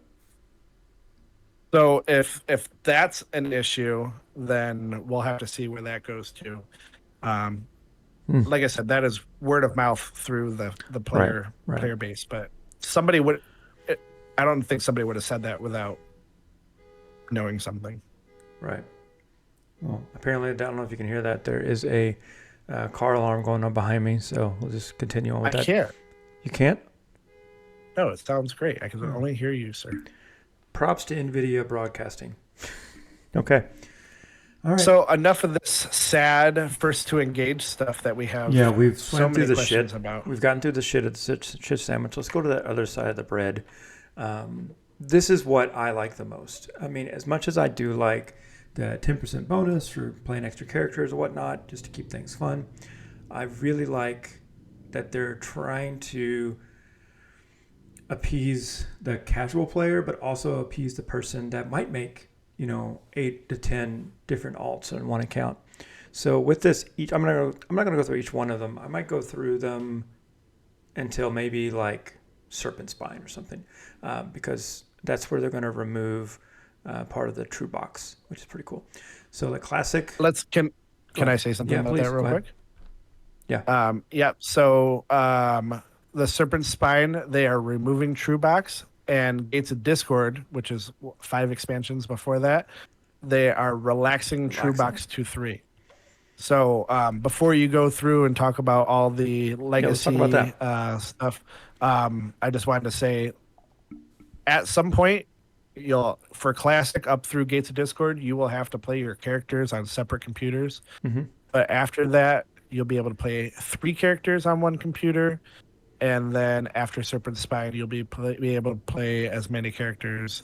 So if that's an issue, then we'll have to see where that goes to. Like I said, that is word of mouth through the player base. But I don't think somebody would have said that without knowing something. Right. Well, apparently, I don't know if you can hear that. There is a car alarm going on behind me, so we'll just continue on with that. I can't. You can't? No, it sounds great. I can only hear you, sir. Props to NVIDIA Broadcasting. Okay. All right. So enough of this sad first to engage stuff that we have. Yeah, we've so through many the shit about. We've gotten through the shit of the shit sandwich. Let's go to the other side of the bread. This is what I like the most. I mean, as much as I do like the 10% bonus for playing extra characters or whatnot, just to keep things fun, I really like that they're trying to appease the casual player, but also appease the person that might make 8 to 10 different alts on one account. So with this, I'm not gonna go through each one of them. I might go through them until maybe like Serpent Spine or something, because that's where they're going to remove part of the true box, which is pretty cool. So the classic. Can I say something about that real quick? Yeah. Yeah. So the Serpent Spine, they are removing true box, and Gates of Discord, which is 5 expansions before that, they are relaxing true box to 3. So before you go through and talk about all the legacy stuff, I just wanted to say, at some point, for Classic up through Gates of Discord, you will have to play your characters on separate computers. Mm-hmm. But after that, you'll be able to play 3 characters on one computer. And then after Serpent Spine, you'll be able to play as many characters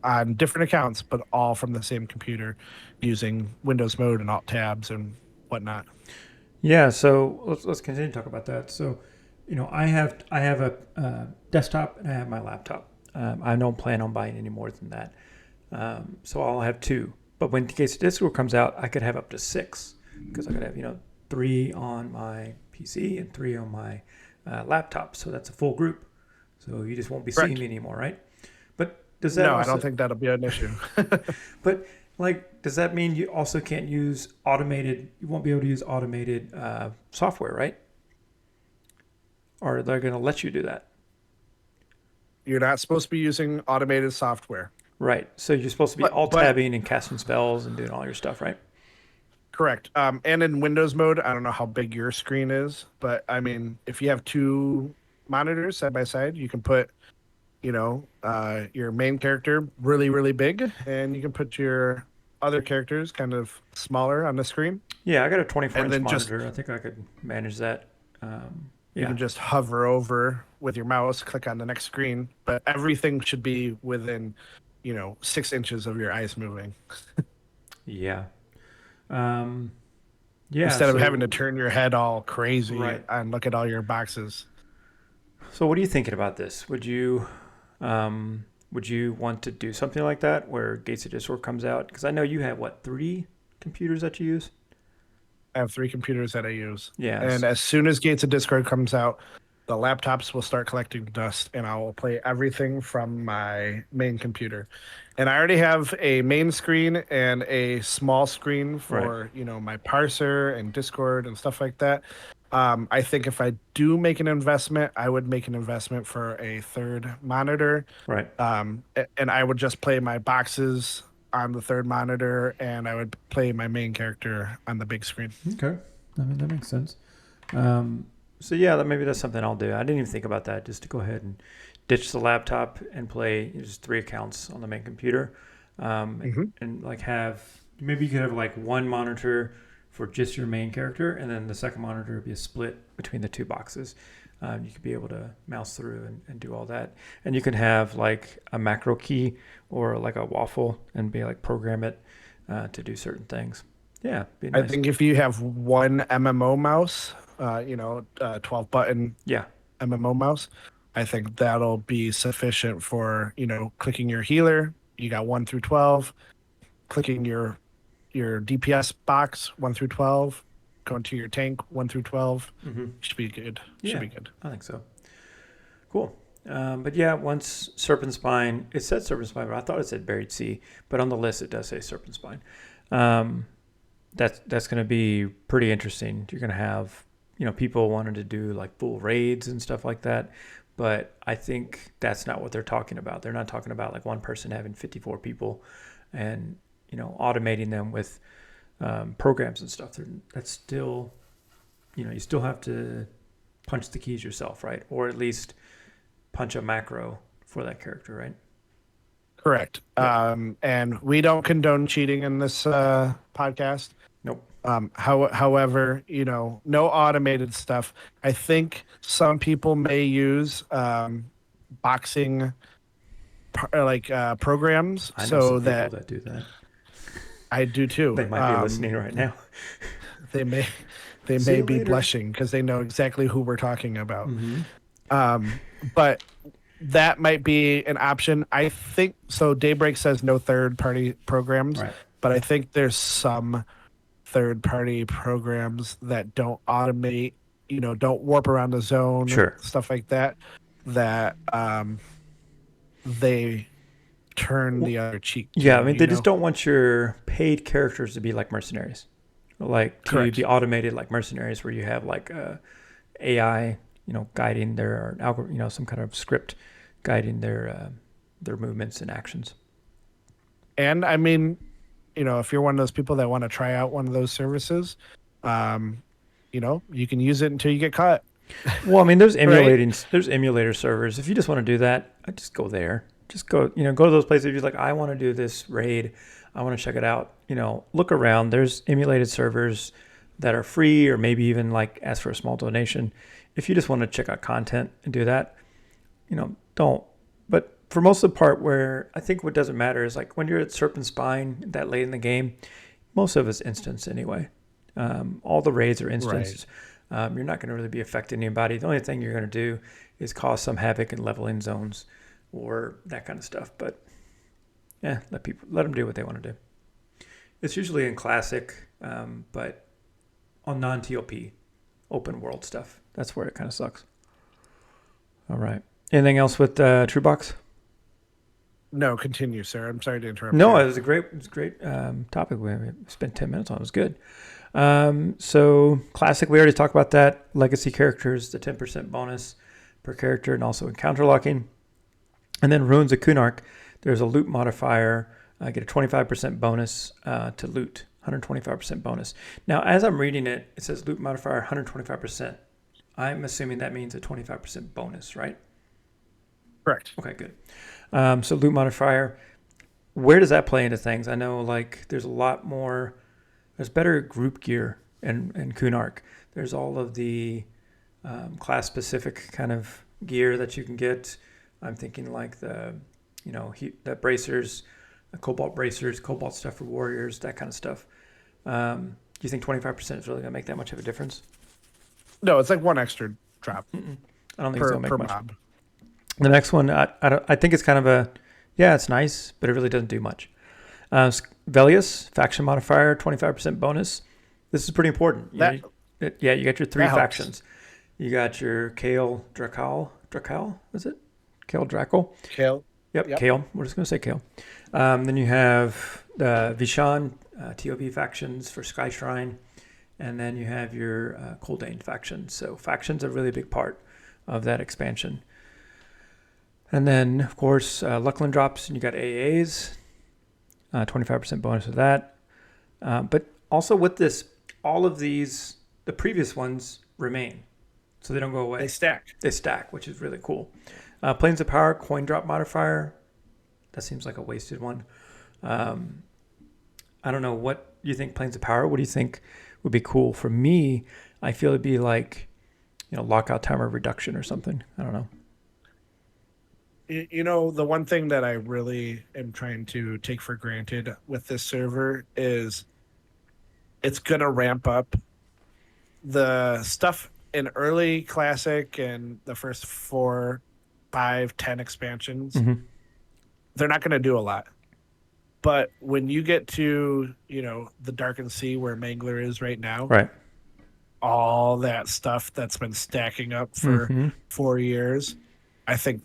on different accounts, but all from the same computer using Windows mode and Alt tabs and whatnot. Yeah, so let's continue to talk about that. So, I have a desktop and I have my laptop. I don't plan on buying any more than that. So I'll have 2. But when Gates of Discord comes out, I could have up to 6 because I could have 3 on my PC and 3 on my laptop. So that's a full group. So you just won't be seeing me anymore, right? But does that? No, I don't think that'll be an issue. But does that mean you also can't use automated? You won't be able to use automated software, right? Or they're going to let you do that? You're not supposed to be using automated software. Right. So you're supposed to be alt-tabbing and casting spells and doing all your stuff, right? Correct. And in Windows mode, I don't know how big your screen is, but I mean, if you have two monitors side by side, you can put, your main character really, really big, and you can put your other characters kind of smaller on the screen. Yeah, I got a 24-inch monitor. I think I could manage that. You can just hover over with your mouse, click on the next screen, but everything should be within, 6 inches of your eyes moving. Yeah. Instead of having to turn your head all crazy and look at all your boxes. So what are you thinking about this? Would you want to do something like that where Gates of Discord comes out? Because I know you have, 3 computers that you use? I have 3 computers that I use. Yeah. And as soon as Gates of Discord comes out, the laptops will start collecting dust, and I will play everything from my main computer. And I already have a main screen and a small screen for, my parser and Discord and stuff like that. I think if I do make an investment, I would make an investment for a third monitor. Right. And I would just play my boxes on the third monitor, and I would play my main character on the big screen. Okay. I mean, that makes sense. So maybe that's something I'll do. I didn't even think about that, just to go ahead and ditch the laptop and play just 3 accounts on the main computer. And maybe you could have one monitor for just your main character, and then the second monitor would be a split between the 2 boxes. You could be able to mouse through and do all that. And you can have a macro key or a waffle and be program it to do certain things. Yeah. Be nice. I think if you have one MMO mouse, 12 button MMO mouse, I think that'll be sufficient for, clicking your healer. You got 1 through 12, clicking your DPS box 1 through 12, going to your tank 1 through 12. Should be good. Should be good. I think so. Cool. But once Serpent Spine, it said Serpent Spine, but I thought it said Buried Sea, but on the list it does say Serpent Spine. That's going to be pretty interesting. You're going to have, people wanting to do full raids and stuff like that. But I think that's not what they're talking about. They're not talking about one person having 54 people and, automating them with programs and stuff. That's still, you still have to punch the keys yourself, right? Or at least punch a macro for that character, right? Correct. Yeah. And we don't condone cheating in this podcast. Nope. However, no automated stuff. I think some people may use boxing programs. I know some people that do that. I do too. They might be listening right now. They may be blushing because they know exactly who we're talking about. Mm-hmm. But that might be an option. I think so. Daybreak says no third-party programs, right. But I think there's some third-party programs that don't automate, don't warp around the zone, stuff like that. That they turn the other cheek. Yeah, I mean, they just don't want your paid characters to be like mercenaries, to be automated like mercenaries, where you have AI, guiding their algorithm, some kind of script guiding their movements and actions. And I mean, if you're one of those people that want to try out one of those services, you can use it until you get caught. Well, I mean, there's emulator servers. If you just want to do that, I just go there. Just go to those places. If you're I want to do this raid, I want to check it out. Look around. There's emulated servers that are free, or maybe even ask for a small donation. If you just want to check out content and do that, don't. But for most of the part, where I think what doesn't matter is when you're at Serpent Spine that late in the game, most of it's instance anyway. All the raids are instance. Right. You're not going to really be affecting anybody. The only thing you're going to do is cause some havoc in leveling zones or that kind of stuff. But let them do what they want to do. It's usually in classic, but on non-TOP, open world stuff. That's where it kind of sucks. All right. Anything else with TrueBox? No, continue, sir. I'm sorry to interrupt. No, it was a great topic. We spent 10 minutes on it. It was good. So classic, we already talked about that. Legacy characters, the 10% bonus per character, and also encounter locking. And then Runes of Kunark, there's a loot modifier. I get a 25% bonus to loot, 125% bonus. Now, as I'm reading it, it says loot modifier 125%. I'm assuming that means a 25% bonus, right? Correct. Okay, good. So loot modifier, where does that play into things? I know like there's a lot more, there's better group gear in Kunark. There's all of the class specific kind of gear that you can get. I'm thinking like the bracers, cobalt bracers, cobalt stuff for warriors, that kind of stuff. Do you think 25% is really gonna make that much of a difference? No, it's like one extra drop I don't think it's per, gonna make per much. mob. The next one, I think it's kind of it's nice, but it really doesn't do much. Velius, faction modifier, 25% bonus. This is pretty important. You got your three factions. You got your Kale Drakal, is it? Kale Drackle? Kale. Yep, Kale. We're just going to say Kale. Then you have the Vishan, TOV factions for Sky Shrine. And then you have your Koldane faction. So factions are a really big part of that expansion. And then, of course, Luckland drops, and you got AAs, 25% bonus of that. But also with this, all of these, the previous ones remain. So they don't go away. They stack, which is really cool. Planes of Power, coin drop modifier. That seems like a wasted one. I don't know what you think Planes of Power. What do you think would be cool? For me, I feel it'd be like, lockout timer reduction or something. I don't know. The one thing that I really am trying to take for granted with this server is it's going to ramp up the stuff in early classic and the first 4, 5, 10 expansions. Mm-hmm. They're not going to do a lot. But when you get to, the Darkened Sea where Mangler is right now, right, all that stuff that's been stacking up for 4 years, I think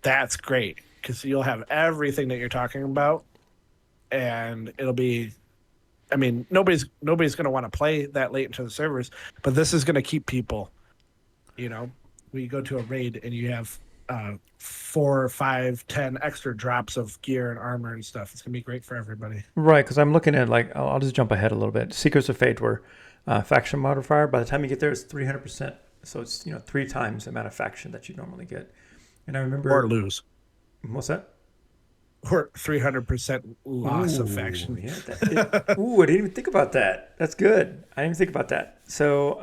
that's great because you'll have everything that you're talking about, and it'll be. I mean, nobody's going to want to play that late into the servers, but this is going to keep people. When you go to a raid and you have 4, 5, 10 extra drops of gear and armor and stuff, it's going to be great for everybody. Right, because I'm looking at I'll just jump ahead a little bit. Secrets of Fate were faction modifier. By the time you get there, it's 300%. So it's 3 times the amount of faction that you normally get. And I remember Or lose. What's that? Or 300% loss of faction. Yeah, I didn't even think about that. That's good. I didn't even think about that. So,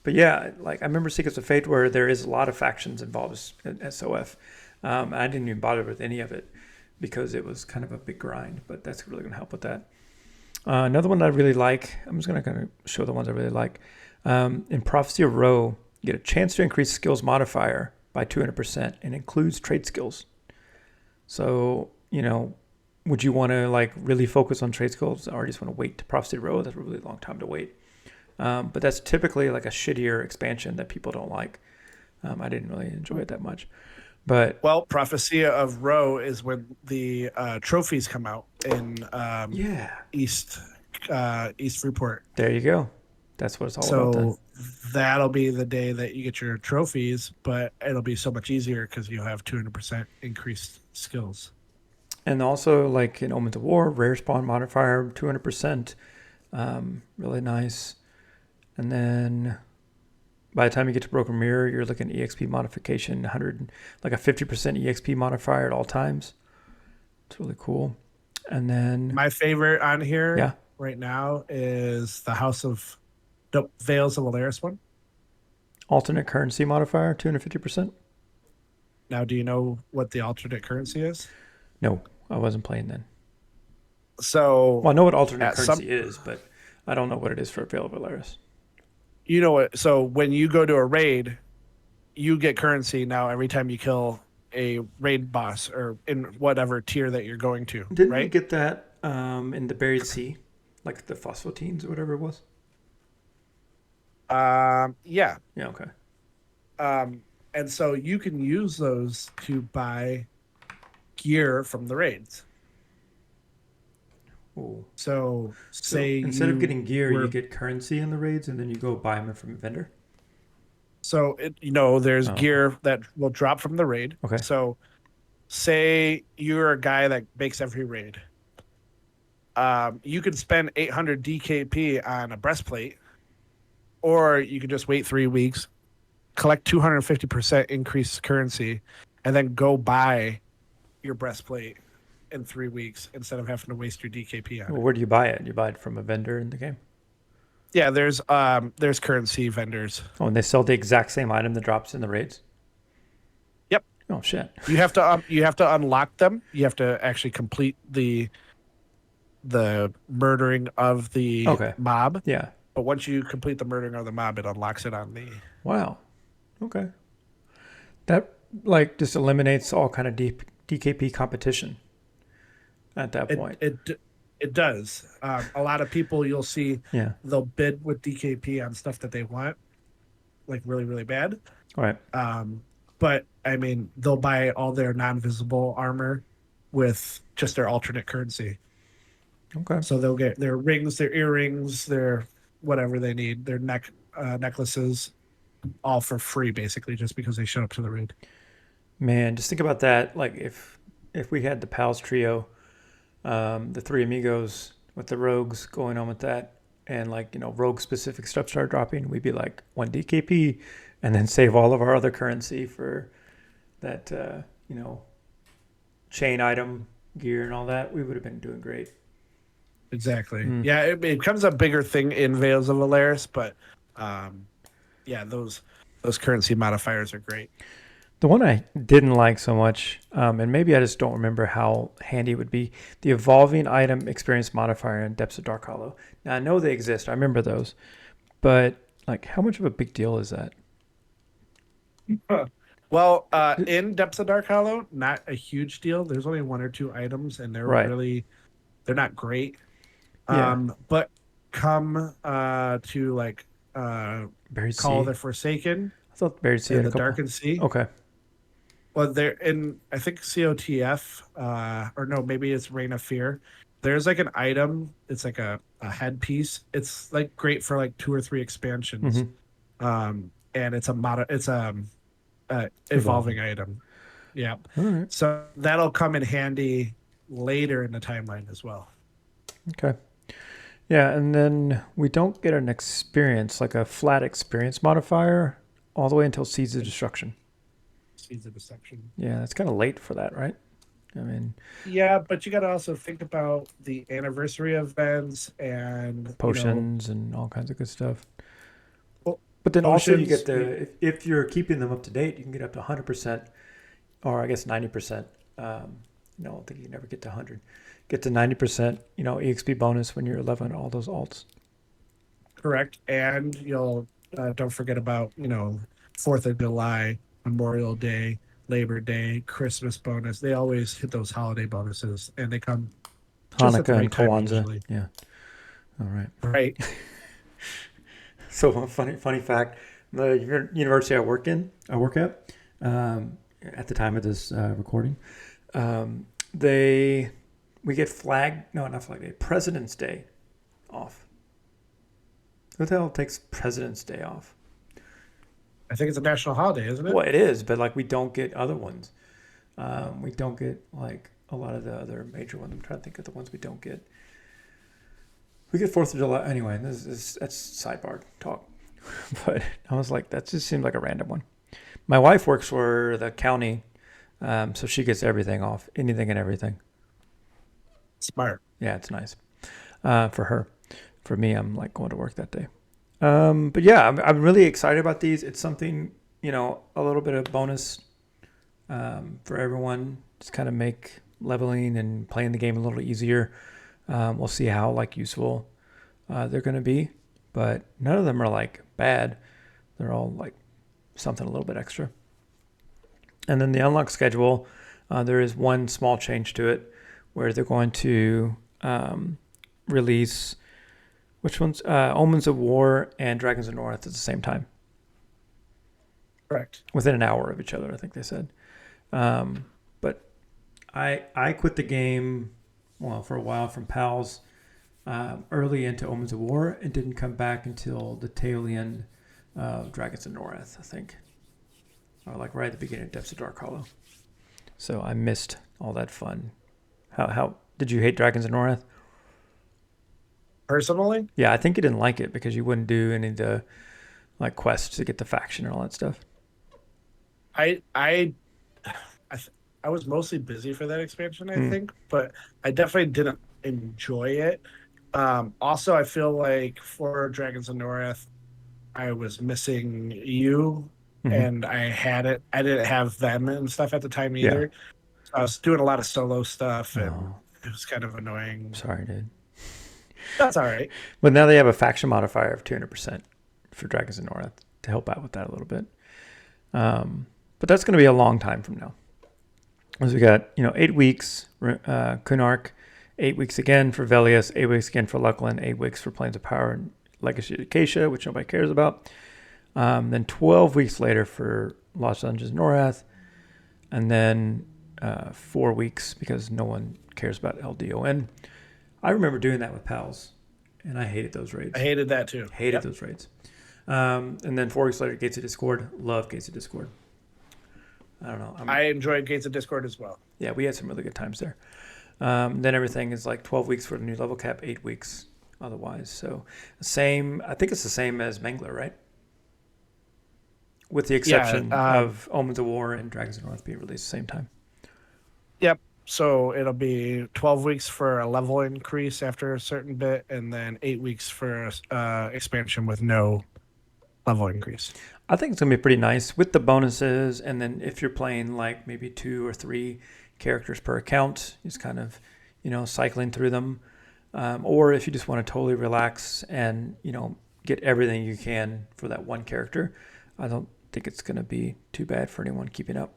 but yeah, I remember Secrets of Fate where there is a lot of factions involved in SOF. I didn't even bother with any of it because it was kind of a big grind, but that's really going to help with that. Another one that I really like, I'm just going to kind of show the ones I really like. In Prophecy of Ro, you get a chance to increase skills modifier by 200% and includes trade skills. So, would you want to really focus on trade skills or just want to wait to Prophecy Row? That's a really long time to wait. But that's typically like a shittier expansion that people don't like. I didn't really enjoy it that much. But Prophecy of Row is when the trophies come out in East Freeport. There you go. That's what it's all about. So that'll be the day that you get your trophies, but it'll be so much easier because you'll have 200% increased skills. And also, like in Omens of War, rare spawn modifier, 200%. Really nice. And then by the time you get to Broken Mirror, you're looking at EXP modification, 100, like a 50% EXP modifier at all times. It's really cool. And then my favorite on here right now is the Veils of Valeris one. Alternate currency modifier, 250%. Now, do you know what the alternate currency is? No, I wasn't playing then. So, I know what alternate currency is, but I don't know what it is for Veil of Valeris. You know what? So when you go to a raid, you get currency now every time you kill a raid boss or in whatever tier that you're going to. Didn't right? you get that in the Buried Sea, like the phosphotines or whatever it was? Yeah. Yeah. Okay. And so you can use those to buy gear from the raids. Ooh. So So say instead of getting gear, you were get currency in the raids, and then you go buy them from a vendor. there's Oh, okay. gear that will drop from the raid. Okay. So say you're a guy that makes every raid. You could spend 800 DKP on a breastplate, or you could just wait 3 weeks, collect 250% increased currency, and then go buy your breastplate in 3 weeks instead of having to waste your DKP on Well, it. where do you buy it? You buy it from a vendor in the game. Yeah, there's currency vendors. Oh, and they sell the exact same item that drops in the raids. Yep. Oh shit. You have to unlock them. You have to actually complete the murdering of the Okay. mob. Yeah. But once you complete the murdering of the mob, it unlocks it on the. Wow. Okay. That like just eliminates all kind of DKP competition at that It point. it it does. A lot of people you'll see Yeah. they'll bid with DKP on stuff that they want, like really really bad. All right. But I mean, they'll buy all their non-visible armor with just their alternate currency. Okay. So they'll get their rings, their earrings, their whatever they need, their necklaces, all for free, basically, just because they showed up to the raid. Man, just think about that. Like if we had the pals trio, the three amigos with the rogues going on with that, and like rogue specific stuff start dropping, we'd be like 1 DKP, and then save all of our other currency for that chain item gear and all that. We would have been doing great. Exactly. Mm. Yeah, it becomes a bigger thing in Veils of Valeris, but yeah, those currency modifiers are great. The one I didn't like so much, and maybe I just don't remember how handy it would be, the evolving item experience modifier in Depths of Dark Hollow. Now, I know they exist. I remember those. But, like, how much of a big deal is that? Well, in Depths of Dark Hollow, not a huge deal. There's only one or two items, and Right. they're not great. Yeah. But come to like Buried Call of Sea. the Forsaken I thought Buried Sea had and a the couple. Darkened Sea. Okay. Well, they're in, I think COTF, or no, maybe it's Reign of Fear. There's like an item. It's like a headpiece. It's like great for like 2 or 3 expansions. And it's a evolving item. Yeah. All right. So that'll come in handy later in the timeline as well. Okay. Yeah, and then we don't get an experience, like a flat experience modifier, all the way until Seeds of Destruction. Seeds of Deception. Yeah, it's kind of late for that, right? I mean, Yeah, but you got to also think about the anniversary events and potions and all kinds of good stuff. Well, But then also you potions, get if you're keeping them up to date, you can get up to 100%, or I guess 90%. No, I don't think you can never get to 100. Get to 90%, EXP bonus when you're leveling all those alts. correct. And you'll don't forget about 4th of July, Memorial Day, Labor Day, Christmas bonus. They always hit those holiday bonuses, and they come just at the Hanukkah and right time Kwanzaa. usually. Yeah. All right. Right. So a funny fact: the university I work at, at the time of this recording, we get President's Day off. Who the hell takes President's Day off? I think it's a national holiday, isn't it? Well, it is, but like we don't get other ones. We don't get like a lot of the other major ones. I'm trying to think of the ones we don't get. We get 4th of July anyway. That's sidebar talk, but I was like, that just seemed like a random one. My wife works for the county, so she gets everything off, anything and everything. Smart. Yeah, it's nice for her. For me, I'm like going to work that day. But yeah, I'm really excited about these. It's something, a little bit of bonus for everyone. Just kind of make leveling and playing the game a little easier. We'll see how useful they're going to be, but none of them are like bad. They're all like something a little bit extra. And then the unlock schedule, there is one small change to it where they're going to release which ones? Omens of War and Dragons of North at the same time. Correct. Within an hour of each other, I think they said. But I quit the game for a while from PALS early into Omens of War, and didn't come back until the tail end of Dragons of North, I think. Like right at the beginning of Depths of Dark Hollow. So I missed all that fun. How did you hate Dragons of North? Personally? Yeah, I think you didn't like it because you wouldn't do any of the like quests to get the faction and all that stuff. I was mostly busy for that expansion, I think, but I definitely didn't enjoy it. Also, I feel like for Dragons of North, I was missing you, and I didn't have them and stuff at the time either. Yeah. So I was doing a lot of solo stuff, and it was kind of annoying. Sorry, dude. That's all right. But now they have a faction modifier of 200% for Dragons of North to help out with that a little bit. But that's going to be a long time from now. As we got, 8 weeks, Kunark, 8 weeks again for Velius, 8 weeks again for Luckland, 8 weeks for Plains of Power and Legacy of Acacia, which nobody cares about. Then 12 weeks later for Lost Dungeons Norath. And then 4 weeks because no one cares about LDON. I remember doing that with PALS, and I hated those raids. I hated that too. Hated those raids. And then 4 weeks later, Gates of Discord. Love Gates of Discord. I don't know. I enjoyed Gates of Discord as well. Yeah, we had some really good times there. Then everything is like 12 weeks for the new level cap, 8 weeks otherwise. So I think it's the same as Mangler, right? With the exception of Omens of War and Dragons of North being released at the same time. Yep. So it'll be 12 weeks for a level increase after a certain bit, and then 8 weeks for expansion with no level increase. I think it's going to be pretty nice with the bonuses, and then if you're playing like maybe 2 or 3 characters per account, just kind of, cycling through them. Or if you just want to totally relax and, get everything you can for that one character, I don't think it's going to be too bad for anyone keeping up.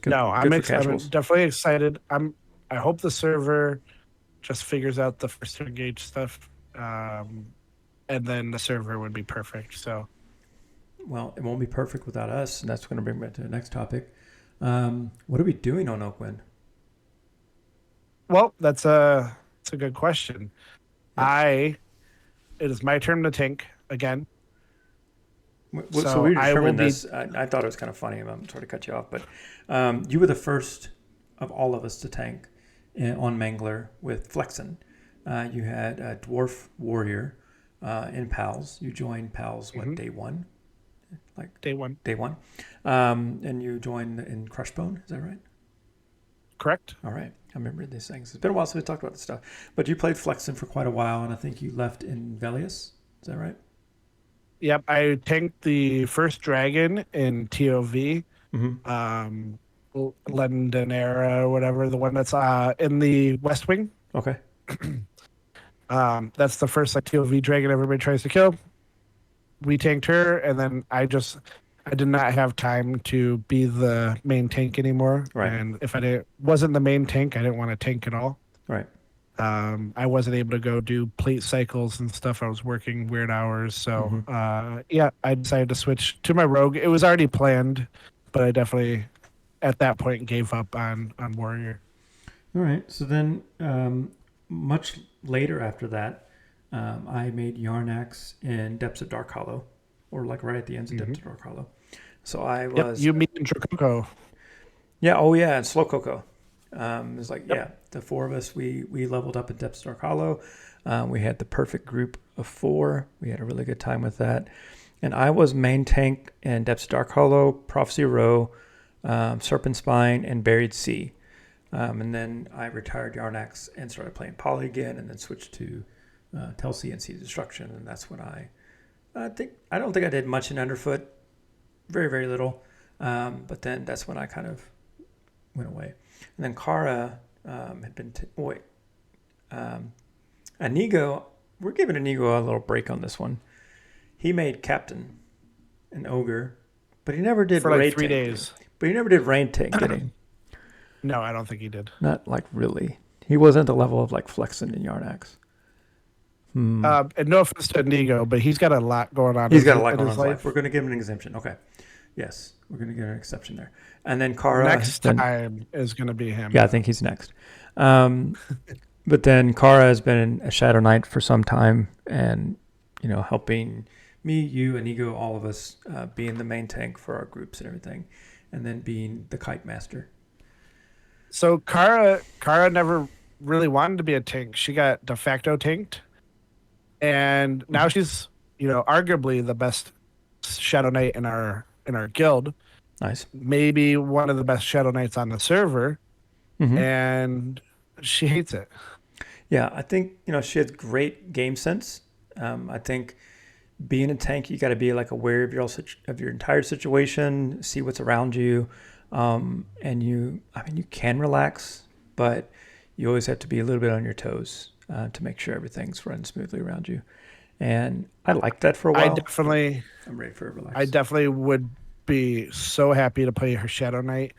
I'm definitely excited. I hope the server just figures out the first to engage stuff, and then the server would be perfect. So, well, it won't be perfect without us, and that's going to bring me to the next topic. What are we doing on Oakwynd? Well, that's a good question. Yes. It is my turn to tank again. So we determined this. I thought it was kind of funny. I'm sorry to cut you off, but you were the first of all of us to tank on Mangler with Flexen. You had a Dwarf Warrior in PALS. You joined PALS, day one? Day one. Day one. And you joined in Crushbone, is that right? Correct. All right. I remember these things. It's been a while since we talked about this stuff. But you played Flexen for quite a while, and I think you left in Velius. Is that right? Yep, I tanked the first dragon in TOV, Lendenera or whatever, the one that's in the West Wing. Okay. That's the first TOV dragon everybody tries to kill. We tanked her, and then I did not have time to be the main tank anymore. Right. And if wasn't the main tank, I didn't want to tank at all. Right. I wasn't able to go do plate cycles and stuff. I was working weird hours. So, I decided to switch to my rogue. It was already planned, but I definitely, at that point, gave up on warrior. All right. So then, much later after that, I made Yarnax in Depths of Dark Hollow, or like right at the ends of Depths of Dark Hollow. So I was... you, me, and Dracoko. Yeah. Oh, yeah. And Slow Coco. It was the 4 of us, we leveled up at Depths of Dark Hollow. We had the perfect group of 4. We had a really good time with that. And I was main tank in Depths of Dark Hollow, Prophecy Row, Serpent Spine, and Buried Sea. And then I retired Yarnax and started playing Poly again, and then switched to Telsea and Sea Destruction. And that's when I don't think I did much in Underfoot, very, very little. But then that's when I kind of went away. And then Kara had been... Inigo... We're giving Inigo a little break on this one. He made Captain, an Ogre, but he never did... For like 3 days. But he never did Rain Tank, did he? No, I don't think he did. Not really. He wasn't the level of Flexen and Yarnax. And no offense to Inigo, but he's got a lot going on. He's got a lot going on in his life. We're going to give him an exemption. Okay. Yes, we're going to get an exception there. And then Kara has Next been, time is going to be him. yeah, I think he's next. But then Kara has been a Shadow Knight for some time, and helping me, you, and Ego, all of us, being the main tank for our groups and everything, and then being the Kite Master. So Kara never really wanted to be a tank. She got de facto tanked, and now she's arguably the best Shadow Knight in our guild. Nice. Maybe one of the best Shadow Knights on the server, and she hates it. Yeah, I think she has great game sense. I think being a tank, you got to be like aware of your entire situation, see what's around you, and you can relax, but you always have to be a little bit on your toes to make sure everything's running smoothly around you. And I liked that for a while. I'm ready for a relax. I definitely would be so happy to play her Shadow Knight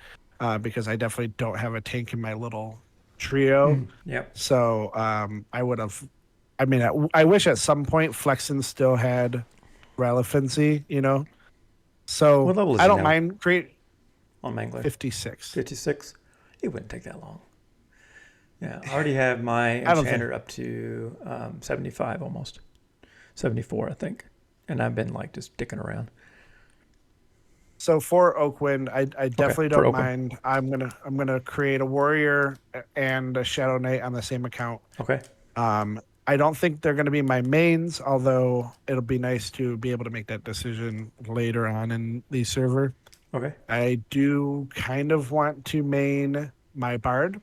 because I definitely don't have a tank in my little trio. Yep. So I would have. I mean, I wish at some point Flexen still had relevancy, So what level is I he don't now? mind create On Mangler. 56. 56. It wouldn't take that long. Yeah, I already have my enchanter up to 75 almost. 74, I think. And I've been like just dicking around. So for Oakwynd, I definitely don't mind. I'm gonna create a warrior and a Shadow Knight on the same account. Okay. I don't think they're gonna be my mains, although it'll be nice to be able to make that decision later on in the server. Okay. I do kind of want to main my Bard.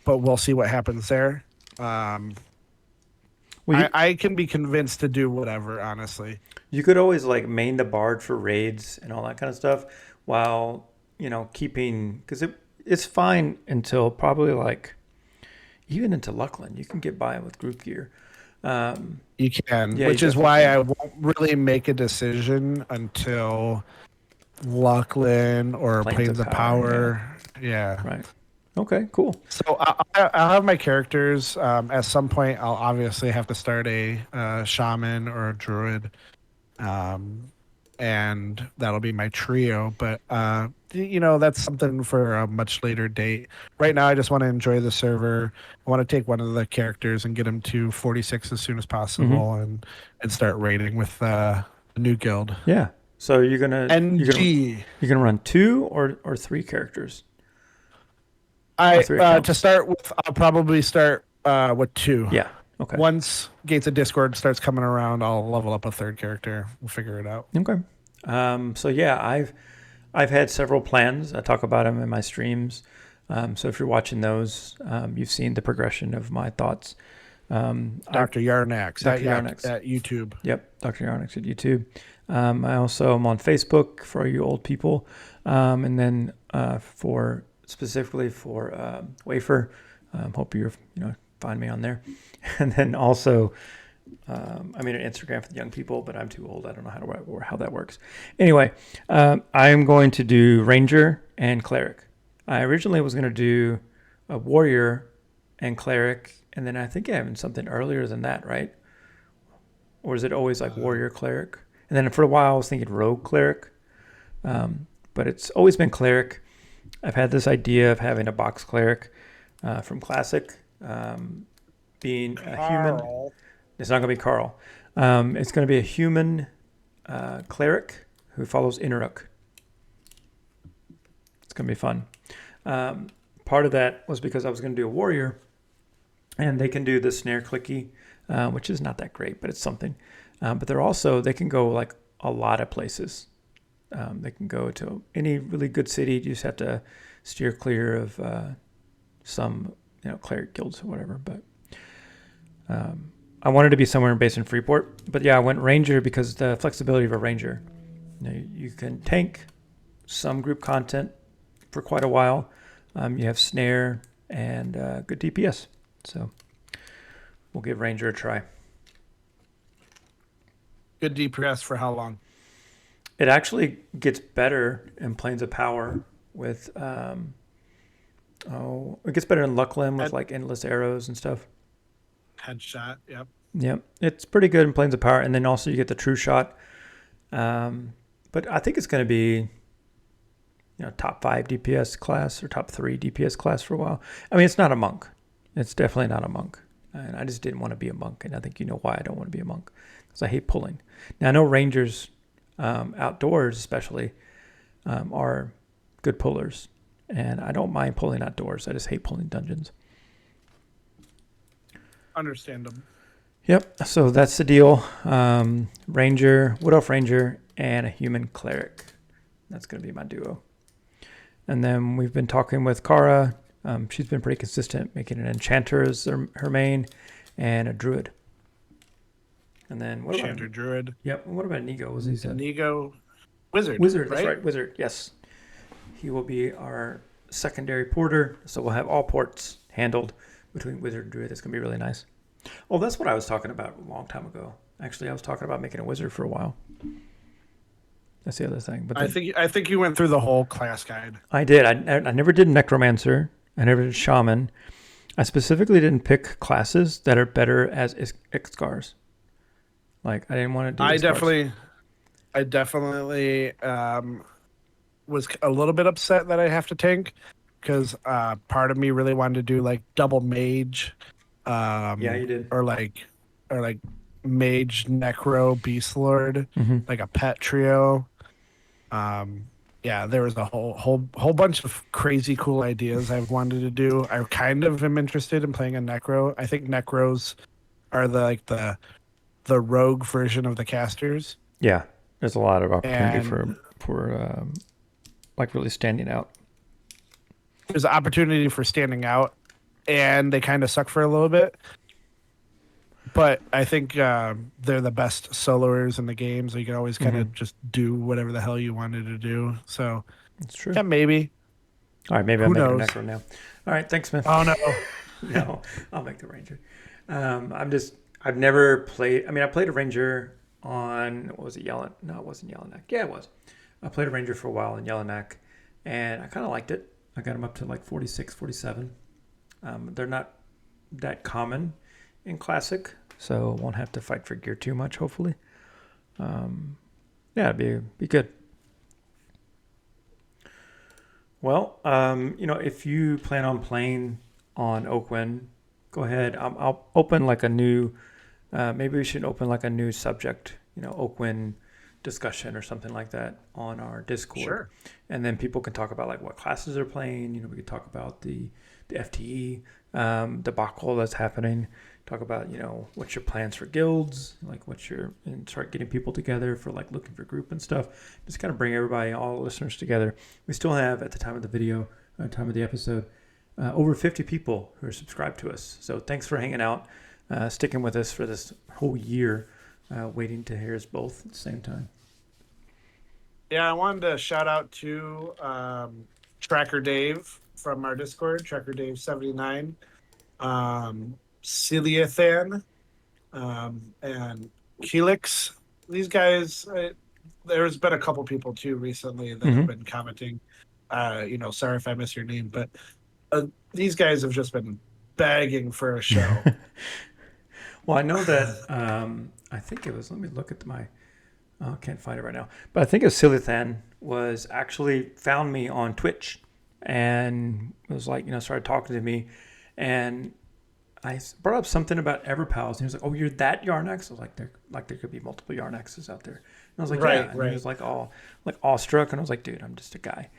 But we'll see what happens there. I can be convinced to do whatever, honestly. You could always like main the Bard for raids and all that kind of stuff while, keeping, because it's fine until probably like, even into Luckland, you can get by with group gear. You can, which is why I won't really make a decision until Luckland or Plains of Power. Yeah. Right. Okay, cool. So I'll have my characters. At some point, I'll obviously have to start a shaman or a druid, and that'll be my trio. But that's something for a much later date. Right now, I just want to enjoy the server. I want to take one of the characters and get him to 46 as soon as possible, and start raiding with the new guild. Yeah. So you're gonna run 2 or 3 characters. To start with, I'll probably start with 2. Yeah. Okay. Once Gates of Discord starts coming around, I'll level up a 3rd character. We'll figure it out. Okay. So yeah, I've had several plans. I talk about them in my streams. So if you're watching those, you've seen the progression of my thoughts. Dr. Yarnax at YouTube. Yep, Dr. Yarnax at YouTube. I also am on Facebook for you old people, and then specifically for Wafer. Hope you're find me on there, and then also an Instagram for the young people, but I'm too old. I don't know how that works. Anyway, I am going to do Ranger and Cleric. I originally was going to do a Warrior and Cleric, and then I think I have something earlier than that, right? Or is it always like Warrior Cleric? And then for a while I was thinking Rogue Cleric, but it's always been Cleric. I've had this idea of having a box Cleric from Classic, being a human. It's not going to be Carl. It's going to be a human Cleric who follows Inuruk. It's going to be fun. Part of that was because I was going to do a Warrior, and they can do the snare clicky, which is not that great, but it's something. But they can go like a lot of places. They can go to any really good city. You just have to steer clear of some cleric guilds or whatever. But I wanted to be somewhere based in Freeport. But yeah, I went Ranger because the flexibility of a Ranger. You can tank some group content for quite a while. You have snare and good DPS. So we'll give Ranger a try. Good DPS for how long? It actually gets better in Plains of Power with it gets better in Luckland with like endless arrows and stuff. Headshot, yep. Yep. It's pretty good in Plains of Power, and then also you get the true shot. But I think it's going to be, top 5 DPS class or top 3 DPS class for a while. I mean, it's not a monk. It's definitely not a monk. And I just didn't want to be a monk. And I think you know why I don't want to be a monk. Because I hate pulling. Now, I know rangers, outdoors especially, are good pullers. And I don't mind pulling outdoors. I just hate pulling dungeons. Understandable. Yep. So that's the deal. Ranger, Wood Elf Ranger, and a human cleric. That's going to be my duo. And then we've been talking with Kara. She's been pretty consistent, making an enchanter as her main, and a druid. And then what Enchanter, about druid? Yep. What about Inigo? Was he said? Inigo, wizard. Wizard. Right? That's right. Wizard. Yes. He will be our secondary porter. So we'll have all ports handled between wizard and druid. That's going to be really nice. Oh, that's what I was talking about a long time ago. Actually, I was talking about making a wizard for a while. That's the other thing. But then, I think you went through the whole class guide. I did. I never did necromancer. I never did shaman. I specifically didn't pick classes that are better as Ixcars. Like I didn't want to do. I definitely was a little bit upset that I have to tank because part of me really wanted to do like double mage. Yeah, you did. Or like mage necro beast lord, like a pet trio. Yeah, there was a whole bunch of crazy cool ideas I wanted to do. I kind of am interested in playing a necro. I think necros are the rogue version of the casters. Yeah, there's a lot of opportunity for like really standing out. There's an opportunity for standing out, and they kind of suck for a little bit. But I think they're the best soloers in the game, so you can always kind of just do whatever the hell you wanted to do. So that's true. Yeah, maybe. All right, maybe I'll make a necro now. All right, thanks, man. Oh no, no, I'll make the ranger. I've never played. I mean, I played a ranger on what was it? No, it wasn't Yellowknack. Yeah, it was. I played a ranger for a while in Yellowknack, and I kind of liked it. I got them up to like 46, 47. They're not that common in Classic, so won't have to fight for gear too much, hopefully. Yeah, it'd be good. Well, if you plan on playing on Oakwynd, go ahead. I'll open like a new, maybe we should open like a new subject, Oakwynd discussion or something like that on our Discord. Sure. And then people can talk about like what classes they're playing. We could talk about the FTE debacle that's happening. Talk about, what's your plans for guilds, like and start getting people together for like looking for group and stuff. Just kind of bring everybody, all the listeners together. We still have, at the time of the video, time of the episode, over 50 people who are subscribed to us. So thanks for hanging out, sticking with us for this whole year, waiting to hear us both at the same time. Yeah, I wanted to shout out to Tracker Dave from our Discord, Tracker Dave 79, Celiathan, and Helix. These guys, there's been a couple people too recently that have been commenting. Sorry if I miss your name, but these guys have just been begging for a show. Well, I know that I think it was. Let me look at my. I can't find it right now, but I think it was Celiathan was actually found me on Twitch and was like, started talking to me, and I brought up something about EverPALS, and he was like, "Oh, you're that Yarnex?" I was like, "There could be multiple Yarnexes out there." And I was like, "Yeah." And he was like, all like awestruck, and I was like, "Dude, I'm just a guy,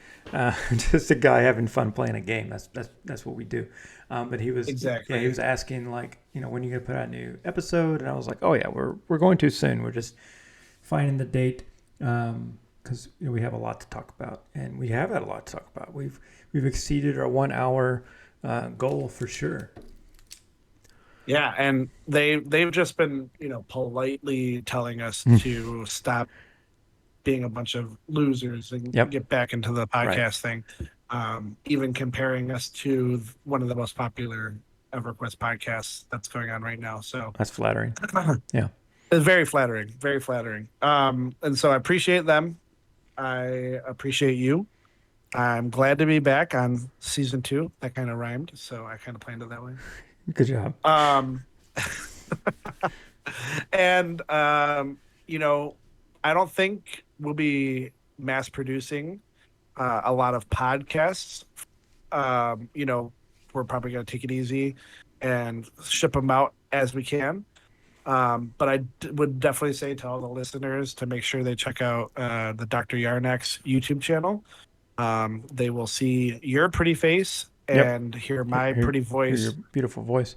just a guy having fun playing a game. That's what we do." But he was exactly. Yeah, he was asking like, when are you gonna put out a new episode? And I was like, "Oh yeah, we're going to soon. We're just finding the date." Because we have a lot to talk about, and we have had a lot to talk about. We've exceeded our 1 hour goal for sure. Yeah, and they've just been politely telling us to stop being a bunch of losers and get back into the podcast thing. Even comparing us to one of the most popular EverQuest podcasts that's going on right now. So that's flattering. Yeah. It's very flattering, very flattering. And so I appreciate them. I appreciate you. I'm glad to be back on season 2. That kind of rhymed, so I kind of planned it that way. Good job. And I don't think we'll be mass producing a lot of podcasts. You know, we're probably going to take it easy and ship them out as we can. But would definitely say to all the listeners to make sure they check out the Dr. Yarnak's YouTube channel. They will see your pretty face Yep. and hear my pretty Hear your voice. beautiful voice.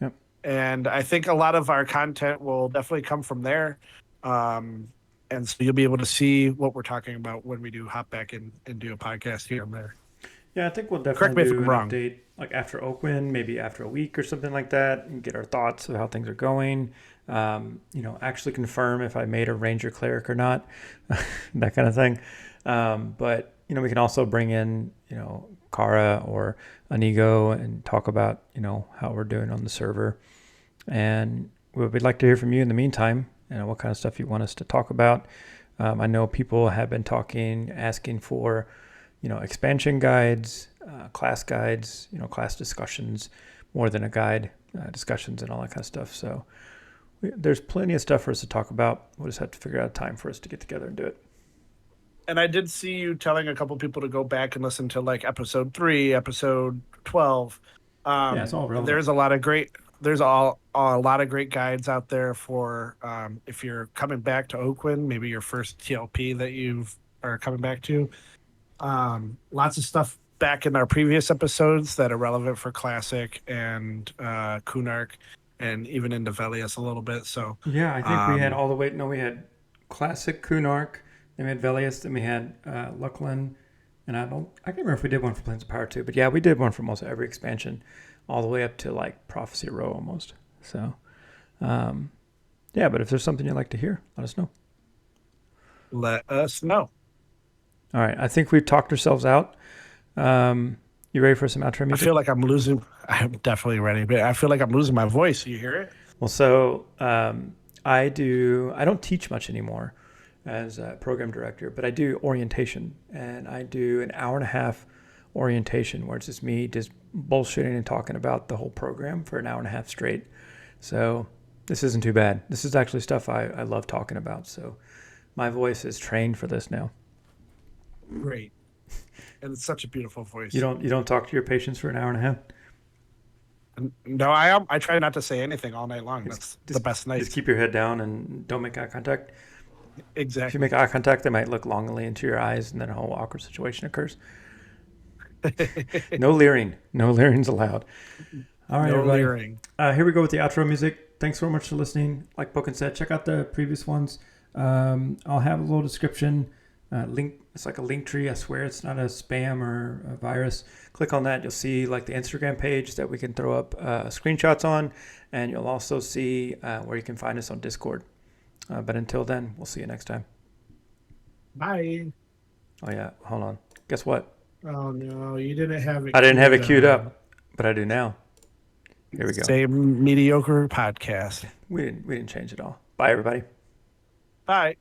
Yep. And I think a lot of our content will definitely come from there. And so you'll be able to see what we're talking about when we do hop back and do a podcast here and there. Yeah, I think we'll Correct me definitely if do I'm an wrong. update like after Oakwynd, maybe after a week or something like that, and get our thoughts of how things are going. Actually confirm if I made a ranger cleric or not, that kind of thing. But we can also bring in Kara or Anigo and talk about how we're doing on the server, and we'd like to hear from you in the meantime. What kind of stuff you want us to talk about. I know people have been asking for expansion guides, class guides, class discussions, more than a guide, discussions and all that kind of stuff. So there's plenty of stuff for us to talk about. We'll just have to figure out a time for us to get together and do it. And I did see you telling a couple people to go back and listen to like episode 3, episode 12. Yeah, it's all relevant. There's a lot of great guides out there for if you're coming back to Oakwynd, maybe your first TLP that you are coming back to. Lots of stuff back in our previous episodes that are relevant for Classic and Kunark, and even into Velius a little bit. So yeah, I think we had all the way. No, we had Classic, Kunark, then we had Velius, then we had Luckland, and I can't remember if we did one for Planes of Power too. But yeah, we did one for most every expansion, all the way up to like Prophecy Row almost. So, yeah. But if there's something you'd like to hear, let us know. Let us know. All right, I think we've talked ourselves out. You ready for some outro music? I feel like I'm losing. I'm definitely ready, but I feel like I'm losing my voice. You hear it? Well, so I don't teach much anymore as a program director, but I do orientation, and I do an hour and a half orientation where it's just me just bullshitting and talking about the whole program for an hour and a half straight. So this isn't too bad. This is actually stuff I love talking about. So my voice is trained for this now. Great. And it's such a beautiful voice. You don't talk to your patients for an hour and a half? No, I am. I try not to say anything all night long. That's the best night. Just keep your head down and don't make eye contact. Exactly. If you make eye contact, they might look longingly into your eyes, and then a whole awkward situation occurs. No leering. No leering's allowed. All right, everybody. Leering. Here we go with the outro music. Thanks so much for listening. Like Boken said, check out the previous ones. I'll have a little description. Link. It's like a link tree. I swear it's not a spam or a virus. Click on that. You'll see like the Instagram page that we can throw up screenshots on, and you'll also see where you can find us on Discord. But until then, we'll see you next time. Bye. Oh yeah, hold on. Guess what? Oh no, you didn't have it. I didn't have it queued up, but I do now. Here we go. Same mediocre podcast. We didn't change it all. Bye, everybody. Bye.